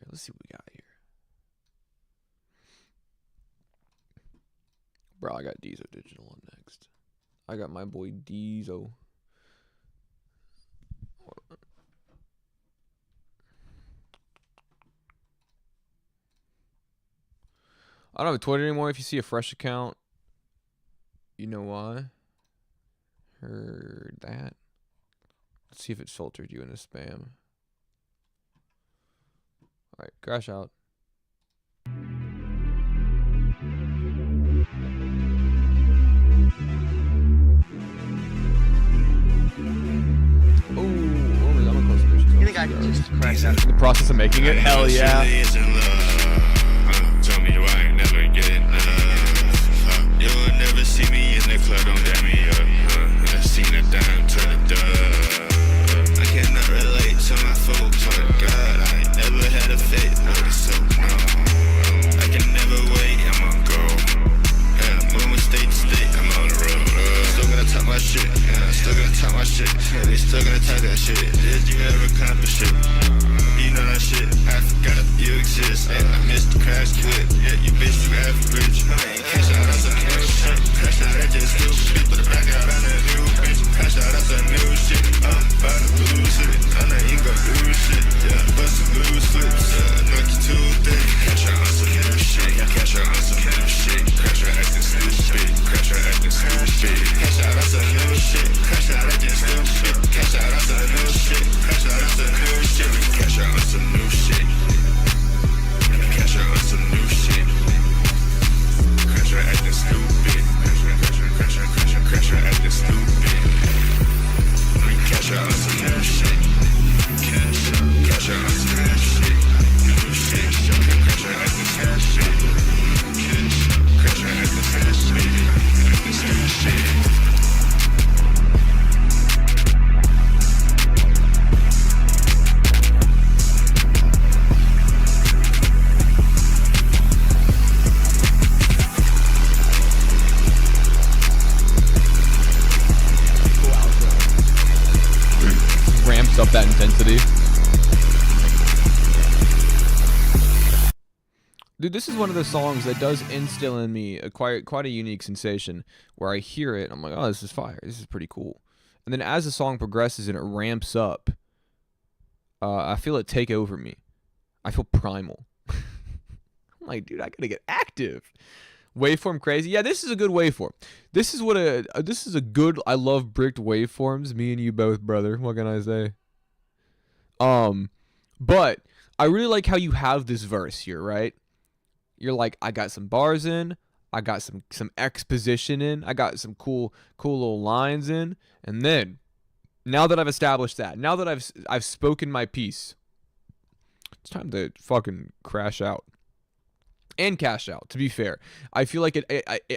Bro, I got Deezo Digital on next. I got my boy Deezo. Hold on. I don't have a Twitter anymore. If you see a fresh account, you know why. Heard that. Let's see if it's filtered you into spam. Alright, crash out. You think I could just crash out? The process of making it? Hell yeah. Tell me why I never get enough. You'll never see me in the club, don't dab me up. I seen a dime to the dub. I cannot relate to my folks, oh God. I ain't never had a fate, no, it's so no. I can never wait, I'm on go. Yeah, moving state to state, I'm on the road. Still gonna talk my shit, yeah, still gonna talk my shit. Yeah, they still gonna talk that shit. Did you ever accomplish it? You know that shit, I forgot you exist. And I missed the crash clip. Yeah, you bitch, you average. I ain't cash out, that's a new shit. Crash out, that just new shit. Put it back out on that new bitch. Crash out, that's a new shit. I'm about to lose it. I know you gon' do shit. Yeah, bust some loose slips. Knock you too thick. Cash out on some new shit. Cash out on some new shit. Crash out acting stupid. Crash out acting stupid. Cash out, that's a new shit. Crash out, that just new shit. Cash out, that's a new shit. Crash out, that's a new shit. Cash out on some new shit. Cash out on some new shit. Crash out acting stupid. Crash out acting stupid. Cash out on some new shit. Cash out on some new shit. New shit. Crash out acting stupid. Crash out acting stupid. Ramps up that intensity. Dude, this is one of those songs that does instill in me quite a unique sensation where I hear it, I'm like, oh, this is fire. This is pretty cool. And then as the song progresses and it ramps up, I feel it take over me. I feel primal. I'm like, dude, I gotta get active. Waveform crazy. Yeah, this is a good waveform. This is a good. I love bricked waveforms. Me and you both, brother. What can I say? But I really like how you have this verse here, right? You're like, I got some bars in, I got some exposition in, I got some cool little lines in, and then now that I've established that, now that I've spoken my piece, it's time to fucking crash out. And cash out, to be fair. I feel like it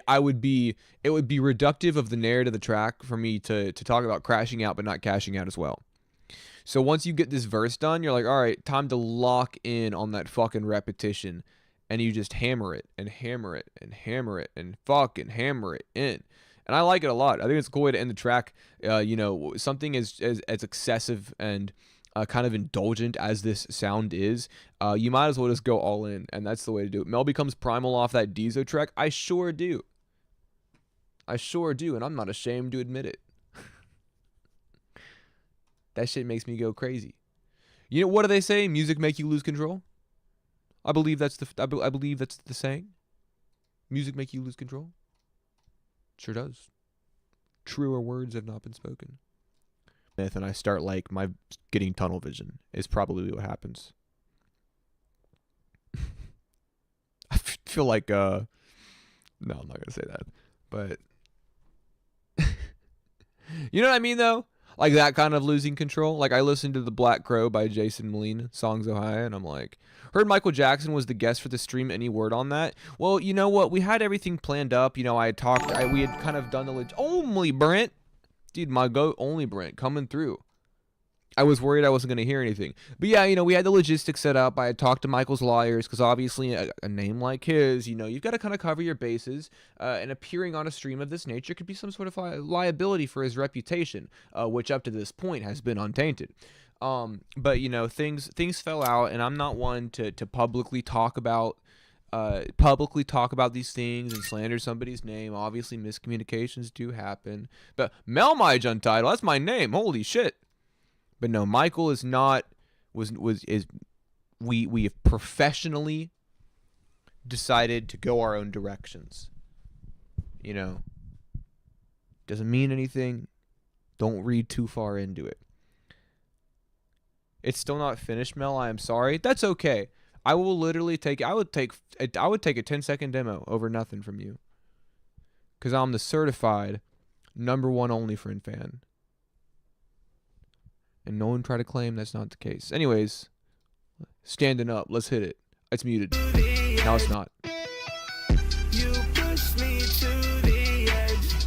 would be reductive of the narrative of the track for me to talk about crashing out but not cashing out as well. So once you get this verse done, you're like, all right, time to lock in on that fucking repetition, and you just hammer it and hammer it and hammer it and fucking hammer it in. And I like it a lot. I think it's a cool way to end the track. Something as excessive and kind of indulgent as this sound is, you might as well just go all in, and that's the way to do it. Mel becomes primal off that Deezo track. I sure do, and I'm not ashamed to admit it. That shit makes me go crazy. You know, what do they say? Music make you lose control? I believe that's the saying. Music make you lose control? Sure does. Truer words have not been spoken. And I start like my getting tunnel vision is probably what happens. I feel like no, I'm not gonna say that, but You know what I mean, though? Like that kind of losing control. Like I listened to The Black Crow by Jason Moline, Songs of High, and I'm like, heard Michael Jackson was the guest for the stream. Any word on that? Well, you know what? We had everything planned up. You know, we had kind of done the only Brent. Dude, my goat only Brent coming through. I was worried I wasn't going to hear anything. But yeah, you know, we had the logistics set up. I had talked to Michael's lawyers because obviously a name like his, you know, you've got to kind of cover your bases. And appearing on a stream of this nature could be some sort of liability for his reputation, which up to this point has been untainted. But, you know, things fell out, and I'm not one to publicly talk about these things and slander somebody's name. Obviously, miscommunications do happen. But Melmige Untitled, that's my name. Holy shit. But no, Michael is not, we have professionally decided to go our own directions. You know, doesn't mean anything. Don't read too far into it. It's still not finished, Mel. I am sorry. That's okay. I will literally I would take a 10-second demo over nothing from you. Because I'm the certified #1 OnlyFriend fan. And no one try to claim that's not the case. Anyways, standing up. Let's hit it. It's muted. Now it's not. You push me to the edge.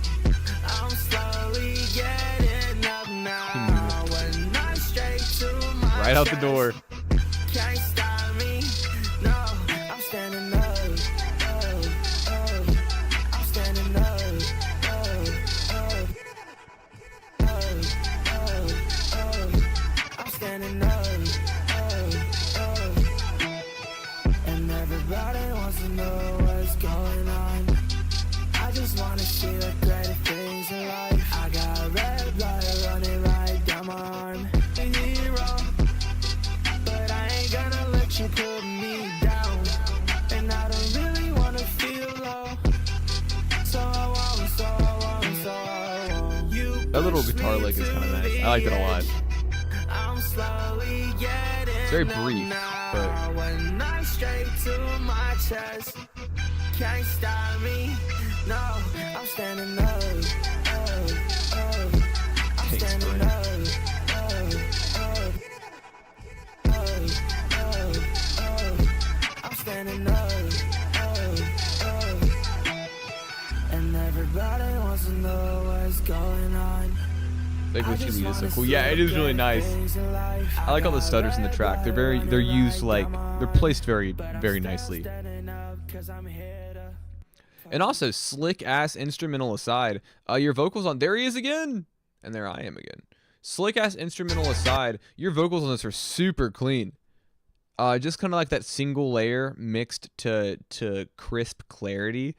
I'm slowly getting up now. When I straight to my Right out the door. Can't stop me. No, I'm standing up. I'm standing up. I'm standing up. And everybody wants to know what's going on. I just wanna see the greater things in life. I got red blood running right down my arm. A hero, but I ain't gonna let you put me down. And I don't really wanna feel low. So I won't. You That little guitar lick is kind of nice. I like it a lot. I'm slowly getting It's very brief, but when I straight to my chest, can't stop me. No, I'm standing up. I'm standing up. I'm standing up. And everybody wants to know what's going on. like what you lead is so cool. Yeah, it is really nice. I like all the stutters in the track. They're used like they're placed very nicely. And also, slick ass instrumental aside, your vocals on there he is again, and there I am again. Slick ass instrumental aside, your vocals on this are super clean. Just kind of like that single layer mixed to crisp clarity.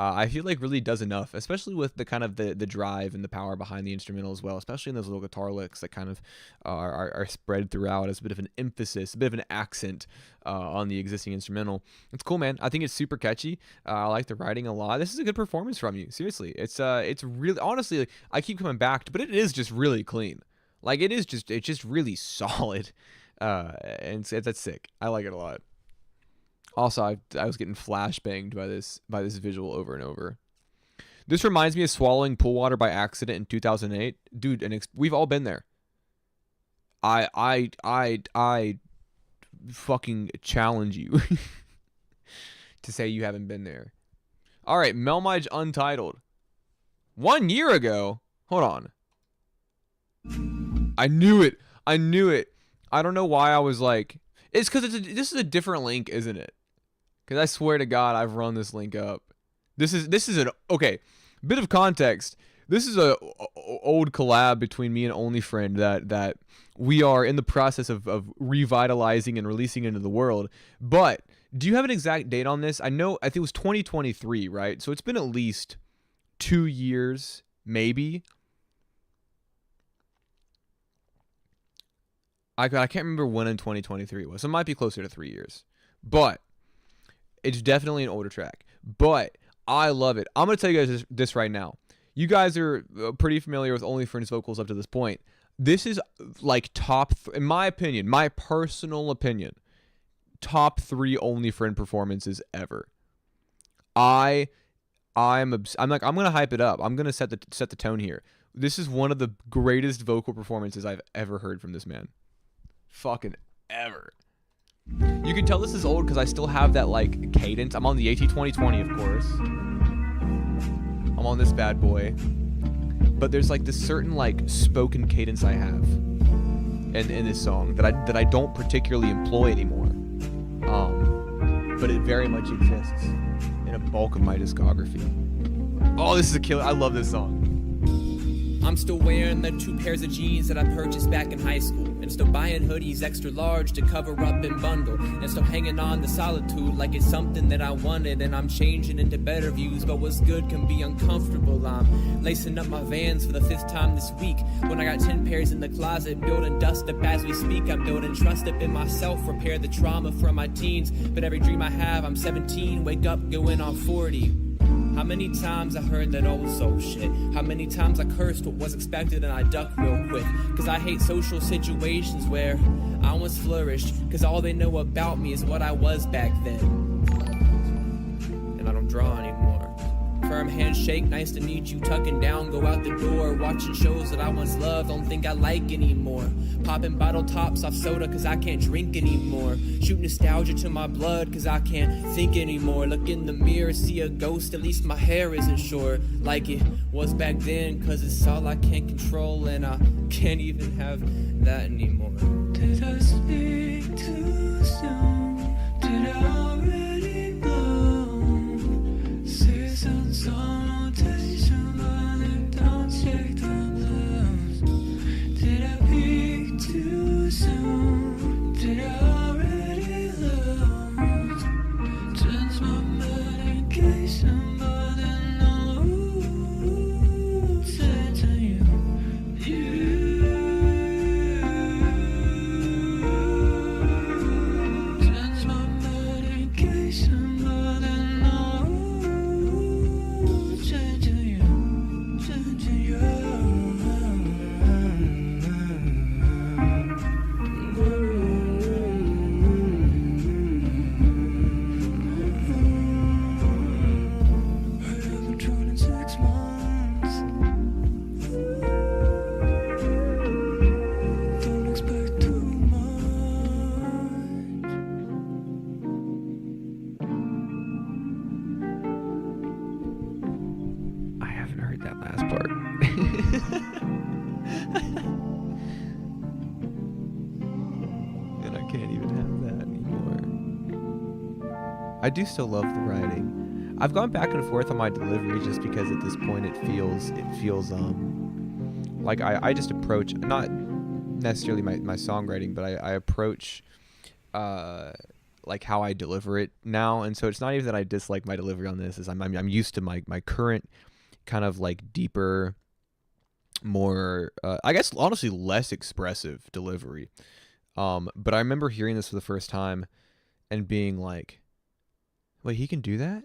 I feel like really does enough, especially with the kind of the drive and the power behind the instrumental as well, especially in those little guitar licks that kind of are spread throughout as a bit of an emphasis, a bit of an accent on the existing instrumental. It's cool, man. I think it's super catchy. I like the writing a lot. This is a good performance from you. Seriously, it's really, honestly, like, I keep coming back to, but it is just really clean. Like it's just really solid. And that's sick. I like it a lot. Also, I was getting flashbanged by this visual over and over. This reminds me of swallowing pool water by accident in 2008, dude. And we've all been there. I fucking challenge you to say you haven't been there. All right, Melmige Untitled. 1 year ago. Hold on. I knew it. I don't know why I was like. It's because this is a different link, isn't it? Because I swear to God, I've run this link up. This is an okay. Bit of context. This is a old collab between me and OnlyFriend that we are in the process of revitalizing and releasing into the world. But do you have an exact date on this? I think it was 2023, right? So it's been at least 2 years, maybe. I can't remember when in 2023 it was. So it might be closer to 3 years. But it's definitely an older track. But I love it. I'm going to tell you guys this right now. You guys are pretty familiar with OnlyFriends vocals up to this point. This is like in my opinion, my personal opinion, top 3 OnlyFriend performances ever. I'm going to hype it up. I'm going to set the tone here. This is one of the greatest vocal performances I've ever heard from this man. Fucking ever. You can tell this is old because I still have that like cadence. I'm on the AT2020, of course. I'm on this bad boy. But there's like this certain like spoken cadence I have in this song that I don't particularly employ anymore. But it very much exists in a bulk of my discography. Oh, this is a killer. I love this song. I'm still wearing the 2 pairs of jeans that I purchased back in high school, and still buying hoodies extra large to cover up and bundle, and still hanging on to solitude like it's something that I wanted, and I'm changing into better views, but what's good can be uncomfortable. I'm lacing up my Vans for the 5th time this week, when I got 10 pairs in the closet, building dust up as we speak. I'm building trust up in myself, repair the trauma from my teens, but every dream I have, I'm 17, wake up going on 40. How many times I heard that old soul shit? How many times I cursed what was expected and I ducked real quick? Cause I hate social situations where I once flourished, cause all they know about me is what I was back then. And I don't draw anymore. Firm handshake, nice to meet you, tucking down, go out the door. Watching shows that I once loved, don't think I like anymore. Popping bottle tops off soda cause I can't drink anymore. Shoot nostalgia to my blood cause I can't think anymore. Look in the mirror, see a ghost, at least my hair isn't short like it was back then, cause it's all I can't control, and I can't even have that anymore. Did I speak too soon? Did I already blow? Seasons on rotation, but it don't shake the blues. Did I peak too soon? Did I already lose? Change my medication, but then no changing you. Change my medication, but then no changing you. Changing you. I haven't drawn in 6 months. Don't expect too much. I haven't heard that last part. And I can't even have that anymore. I do still love the writing. I've gone back and forth on my delivery just because at this point it feels like I just approach, not necessarily my songwriting, but I approach like how I deliver it now. And so it's not even that I dislike my delivery on this, is I'm used to my current kind of like deeper, more I guess honestly less expressive delivery. But I remember hearing this for the first time and being like, wait, he can do that?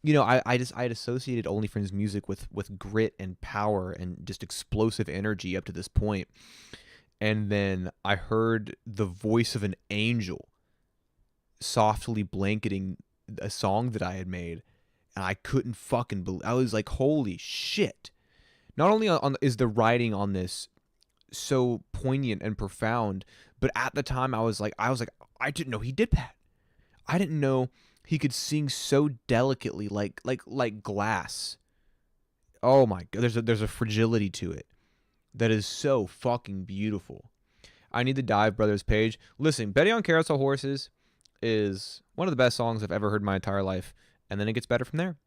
You know, I had associated OnlyFriends music with grit and power and just explosive energy up to this point. And then I heard the voice of an angel softly blanketing a song that I had made, and I couldn't fucking believe. I was like, holy shit. Not only is the writing on this so poignant and profound, but at the time I was like, I didn't know he did that. I didn't know he could sing so delicately, like glass. Oh my god, there's a fragility to it that is so fucking beautiful. I Need the Dive Brothers page. Listen, Betty on Carousel Horses is one of the best songs I've ever heard in my entire life, and then it gets better from there.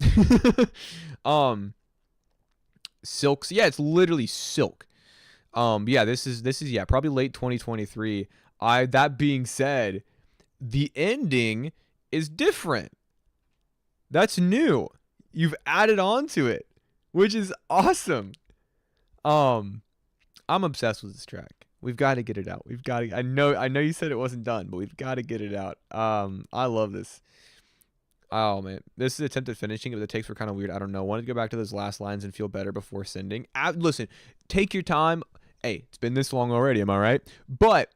Silks, yeah, it's literally Silk. Yeah, this is yeah, probably late 2023. That being said, the ending is different. That's new. You've added on to it, which is awesome. I'm obsessed with this track. We've got to get it out. I know you said it wasn't done, but we've got to get it out. I love this. Oh man, this is attempted finishing, but the takes were kind of weird. I don't know. Wanted to go back to those last lines and feel better before sending. Listen, take your time. Hey, it's been this long already. Am I right? But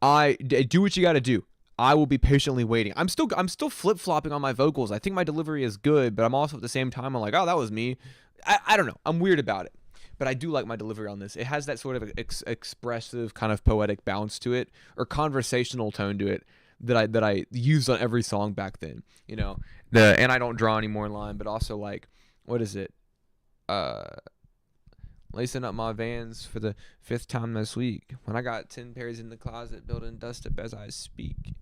do what you got to do. I will be patiently waiting. I'm still flip flopping on my vocals. I think my delivery is good, but I'm also at the same time I'm like, oh, that was me. I don't know. I'm weird about it. but I do like my delivery on this. It has that sort of expressive kind of poetic bounce to it, or conversational tone to it, that I used on every song back then. You know, and I don't draw any more line, but also like, what is it? Lacing up my Vans for the 5th time this week. When I got 10 pairs in the closet, building dust up as I speak.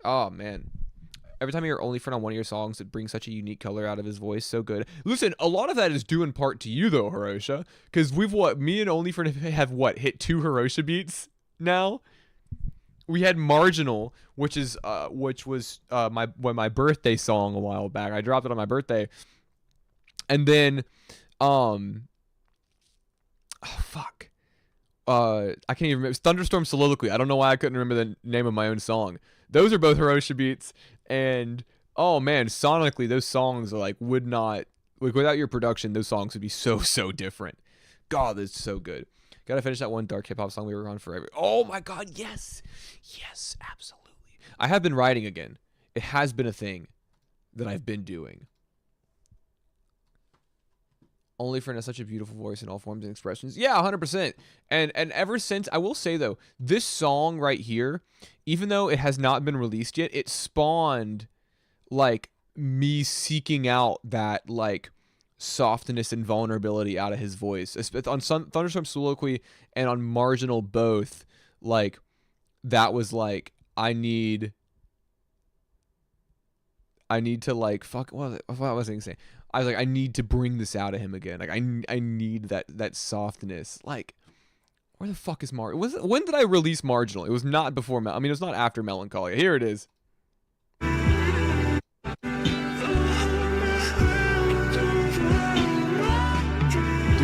Oh man. Every time I hear Only Friend on one of your songs, it brings such a unique color out of his voice. So good. Listen, a lot of that is due in part to you, though, Hirosha. Because me and Only Friend have hit 2 Hirosha beats now. We had Marginal, which was my birthday song a while back. I dropped it on my birthday. And then, oh, fuck. I can't even remember. It's Thunderstorm Soliloquy. I don't know why I couldn't remember the name of my own song. Those are both Hirosha beats. And oh man, sonically those songs are would not, without your production, those songs would be so different. God, that's so good. Gotta finish that one dark hip hop song we were on forever. Oh my god, yes, absolutely. I have been writing again. It has been a thing that I've been doing. Only Friend has such a beautiful voice in all forms and expressions. Yeah, 100%. And ever since, I will say though, this song right here, even though it has not been released yet, it spawned me seeking out that softness and vulnerability out of his voice. On Thunderstorm Soliloquy and on Marginal both, that was I need to fuck. What was I gonna say? I was I need to bring this out of him again. I need that softness. Where the fuck is when did I release Marginal? It was not before. It was not after Melancholia. Here it is. Do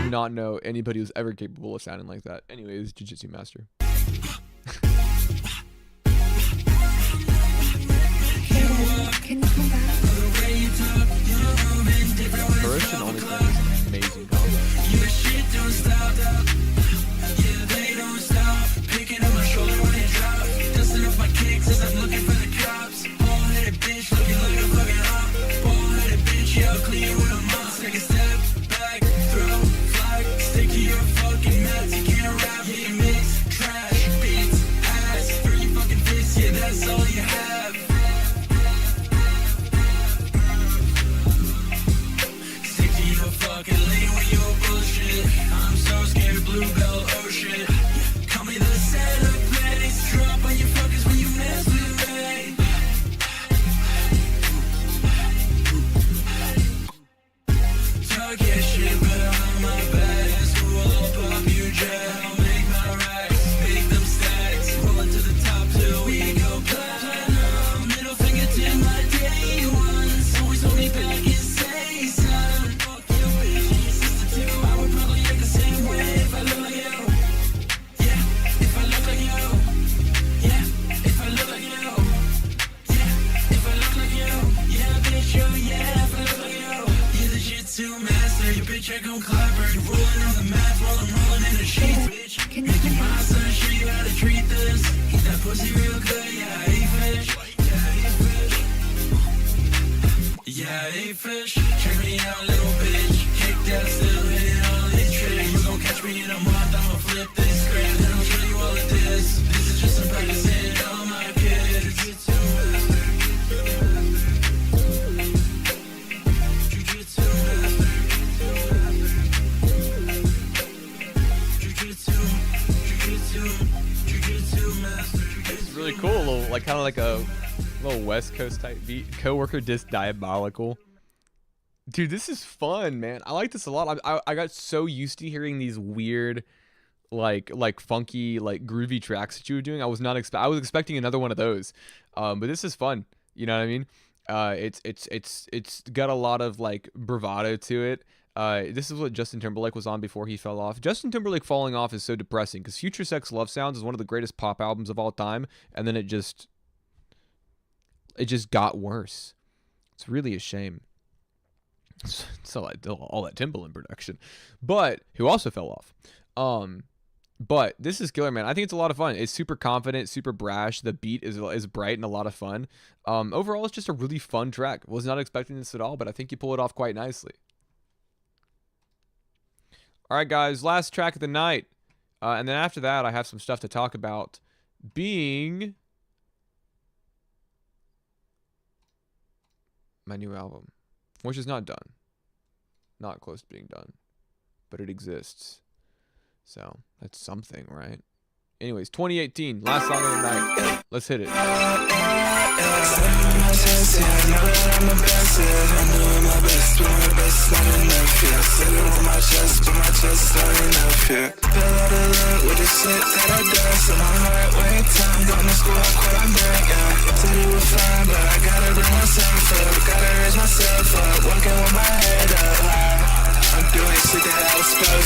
not know anybody who's ever capable of sounding like that. Anyways, Jiu-Jitsu Master. Can you come back? Hirosha and Only Friend is an amazing combo. Your shit don't stop. Yeah, they don't stop. Picking up my shoulder when it drops. Dusting off my kicks as I'm looking for the cops. Ball-headed bitch looking like a fucking hop. Ball-headed bitch, yeah, I'll clean with a mop. Take a step back, throw, flag. Stick to your fucking mats. You can't rap, yeah, you mix. Trash, beats, ass. Throw your fucking fist, yeah, that's all you have. Fucking lean with your bullshit. I'm so scared, Bluebell, oh shit. Call me the centerpiece. Drop on your fuckers when you mess with me. Talk your shit, but I'm on my back. School will pop you jail. Make my racks, make them stacks. Rolling to the top till we go platinum. Middle finger to my day ones. Always hold me back and say son. I would probably act the same way if I look like you. Yeah, if I look like you. Yeah, if I look like you. Yeah, if I look like you. Yeah, bitch, yo, yeah, if I look like you. You're the Jiu-Jitsu master, your bitch, I gon' clap her. You're rolling on the mat while I'm rolling in the sheets, bitch. Making my son show you how to treat this. Eat that pussy real good, yeah, I eat fish. Yeah, I eat fish. Yeah, I eat fish. Check me out, little bitch. Kick that still hitting all these tricks. You gon' catch me in a month, I'ma flip this script. Then I'll show you all of this. This is just some practicing all my kids. Jiu-Jitsu master. Jiu-Jitsu master. Jiu-Jitsu master. It's really cool. A little, kind of like a little West Coast type beat. Coworker Disc Diabolical. Dude, this is fun, man. I like this a lot. I got so used to hearing these weird, funky, groovy tracks that you were doing. I was expecting another one of those, but this is fun. You know what I mean? It's got a lot of bravado to it. This is what Justin Timberlake was on before he fell off. Justin Timberlake falling off is so depressing because Future Sex Love Sounds is one of the greatest pop albums of all time, and then it just got worse. It's really a shame. So all that Timbaland production, but who also fell off. But this is killer, man. I think it's a lot of fun. It's super confident, super brash. The beat is bright and a lot of fun. Overall, it's just a really fun track. Was not expecting this at all, but I think you pull it off quite nicely. All right, guys, last track of the night. And then after that, I have some stuff to talk about being my new album, which is not done. Not close to being done. But it exists. So, that's something, right? Anyways, 2018, last song of the night. Let's hit it.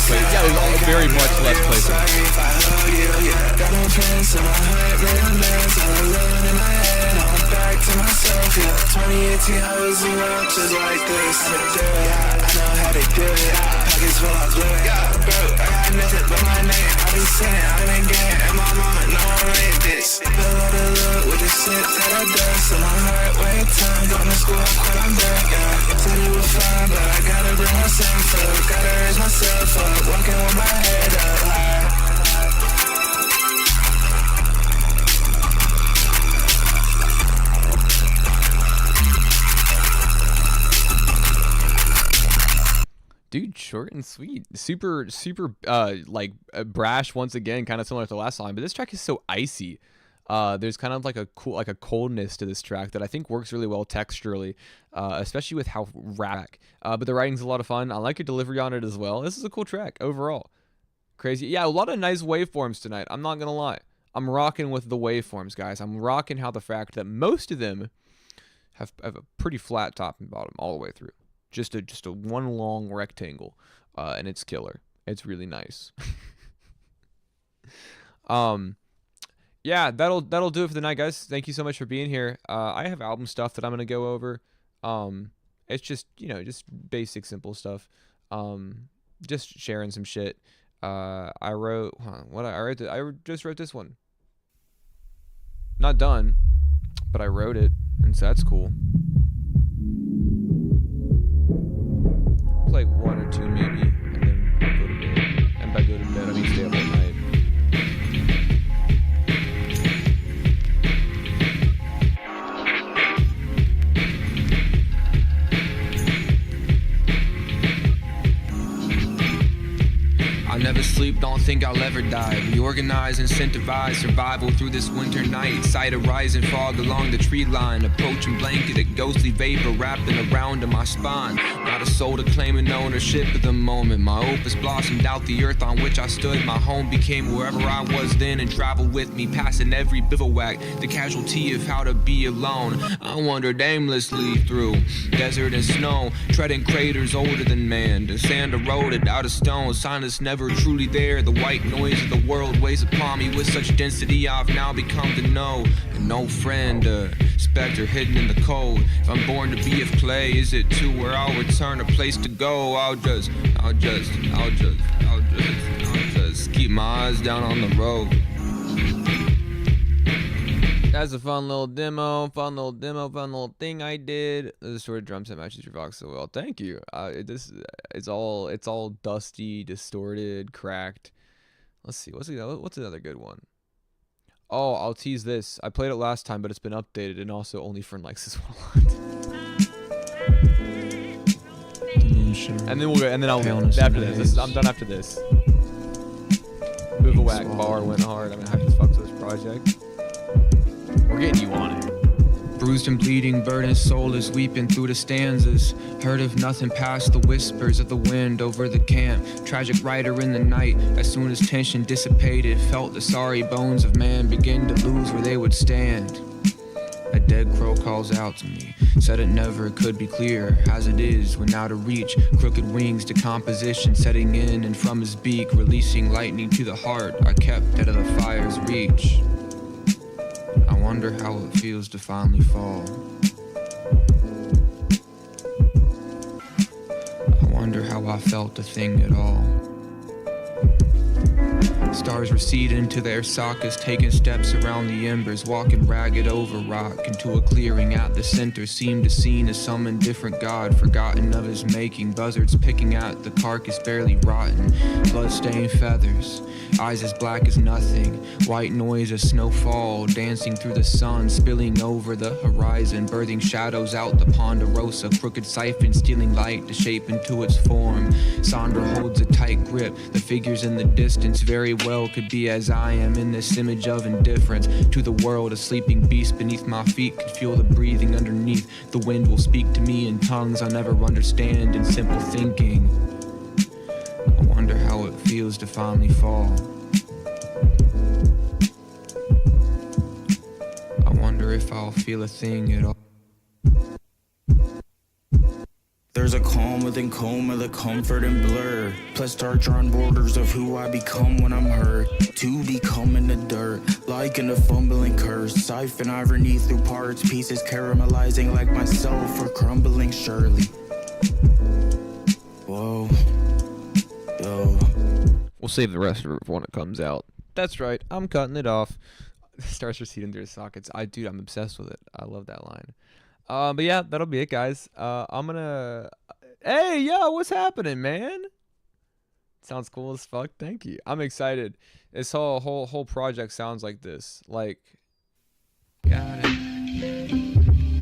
Wait, yeah, there's all very much less places. Got no pants in my heart, red and bands, all alone in my head. I'm back to myself, yeah. 2018, I was around just like this. I do it, I know how to do it. Pockets full of fluid, bro. I got nothing but my name. I be saying, I been getting, and my mama know I rate this. Fill out the look with the shit that I done. So my heart, wait time, got no school, I quit, I'm back, yeah. Said it was fine, but I gotta bring myself up. Gotta raise myself up, walking with my head up high. Dude, short and sweet. Super brash once again, kind of similar to the last song, but this track is so icy. There's kind of like a coldness to this track that I think works really well texturally, especially with how rap. But the writing's a lot of fun. I like your delivery on it as well. This is a cool track overall. Crazy. Yeah, a lot of nice waveforms tonight. I'm not going to lie. I'm rocking with the waveforms, guys. I'm rocking how the fact that most of them have a pretty flat top and bottom all the way through. Just a one long rectangle, and it's killer. It's really nice. Yeah, that'll do it for the night, guys. Thank you so much for being here. I have album stuff that I'm gonna go over. It's just just basic simple stuff. Just sharing some shit. I just wrote this one. Not done, but I wrote it, and so that's cool. Like one or two maybe, and then I'll go to bed. And by go to bed, I mean stay up all night. I'll never sleep, don't think I'll ever die. We organize, incentivize survival through this winter night. Sight of rising fog along the tree line. Approaching blanket, a ghostly vapor wrapping around in my spine. Not a soul to claiming ownership of the moment. My opus blossomed out the earth on which I stood. My home became wherever I was then and traveled with me, passing every bivouac. The casualty of how to be alone. I wandered aimlessly through desert and snow, treading craters older than man. The sand eroded out of stone, silence never truly there. The white noise of the world weighs upon me with such density I've now become to know. And no friend, a specter hidden in the cold. If I'm born to be of clay, is it to where I'll return, a place to go? I'll just keep my eyes down on the road. That's a fun little demo, fun little thing I did. There's a sort of drum set matches your vox so well. Thank you. It's all dusty, distorted, cracked. Let's see, what's another good one? Oh, I'll tease this. I played it last time, but it's been updated, and also only Fern likes this one a lot. And then after this. I'm done after this. Bivouac bar went hard. I'm gonna have to fuck with this project. We're getting you on it. Bruised and bleeding, burdened soul is weeping through the stanzas. Heard of nothing past the whispers of the wind over the camp. Tragic rider in the night, as soon as tension dissipated, felt the sorry bones of man begin to lose where they would stand. A dead crow calls out to me, said it never could be clear, as it is when out of reach. Crooked wings, decomposition setting in, and from his beak, releasing lightning to the heart, are kept out of the fire's reach. I wonder how it feels to finally fall. I wonder how I felt a thing at all. Stars recede into their sockets, taking steps around the embers, walking ragged over rock into a clearing at the center. Seemed to seen as some indifferent god, forgotten of his making. Buzzards picking at the carcass, barely rotten. Blood-stained feathers, eyes as black as nothing. White noise as snowfall, dancing through the sun, spilling over the horizon, birthing shadows out the ponderosa. Crooked siphon stealing light to shape into its form. Sandra holds a tight grip, the figures in the distance very well could be as I am in this image of indifference to the world. A sleeping beast beneath my feet could feel the breathing underneath. The wind will speak to me in tongues I'll never understand in simple thinking. I wonder how it feels to finally fall. I wonder if I'll feel a thing at all. There's a calm within coma, the comfort and blur. Plus dark drawn borders of who I become when I'm hurt. To become in the dirt, like in a fumbling curse. Siphon irony through parts, pieces caramelizing like myself or crumbling surely. Whoa, yo. We'll save the rest of it for when it comes out. That's right, I'm cutting it off. Stars receding through the sockets. Dude, I'm obsessed with it. I love that line. But yeah, that'll be it, guys. I'm gonna. Hey, yo, what's happening, man? Sounds cool as fuck. Thank you. I'm excited. This whole project sounds like this. Like, Got it.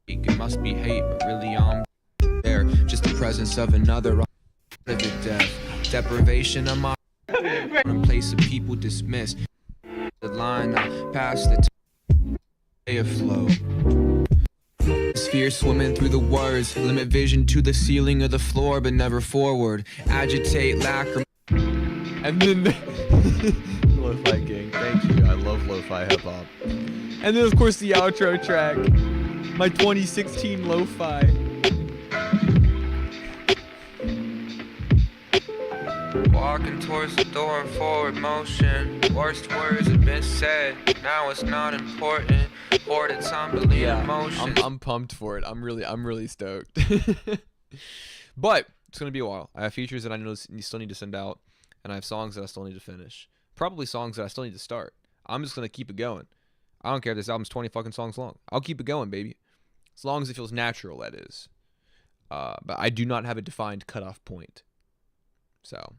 It must be hate, but really I'm there. Just the presence of another. Death, deprivation of my. In place of people dismissed. The line I past the day of flow. Sphere swimming through the words, limit vision to the ceiling of the floor, but never forward. Agitate, lacrim. and then Lo-Fi Gang. Thank you. I love lo-fi hip hop. And then of course the outro track, my 2016 lo-fi. Walking towards the door in forward motion. Worst words have been said. Now it's not important. Or the tumbling emotion. I'm pumped for it. I'm really stoked. But it's gonna be a while. I have features that I know you still need to send out, and I have songs that I still need to finish. Probably songs that I still need to start. I'm just gonna keep it going. I don't care if this album's 20 fucking songs long. I'll keep it going, baby. As long as it feels natural, that is. But I do not have a defined cutoff point. So,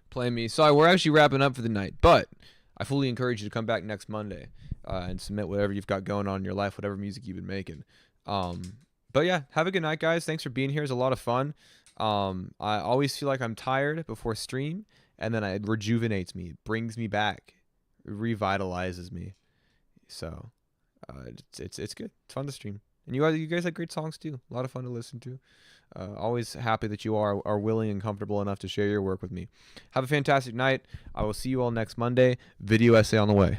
play me. Sorry, we're actually wrapping up for the night, but I fully encourage you to come back next Monday and submit whatever you've got going on in your life, whatever music you've been making. But yeah, have a good night, guys. Thanks for being here. It's a lot of fun. I always feel like I'm tired before stream, and then it rejuvenates me, it brings me back, it revitalizes me. So it's good. It's fun to stream, and you guys have great songs too. A lot of fun to listen to. Always happy that you are willing and comfortable enough to share your work with me. Have a fantastic night. I will see you all next Monday. Video essay on the way.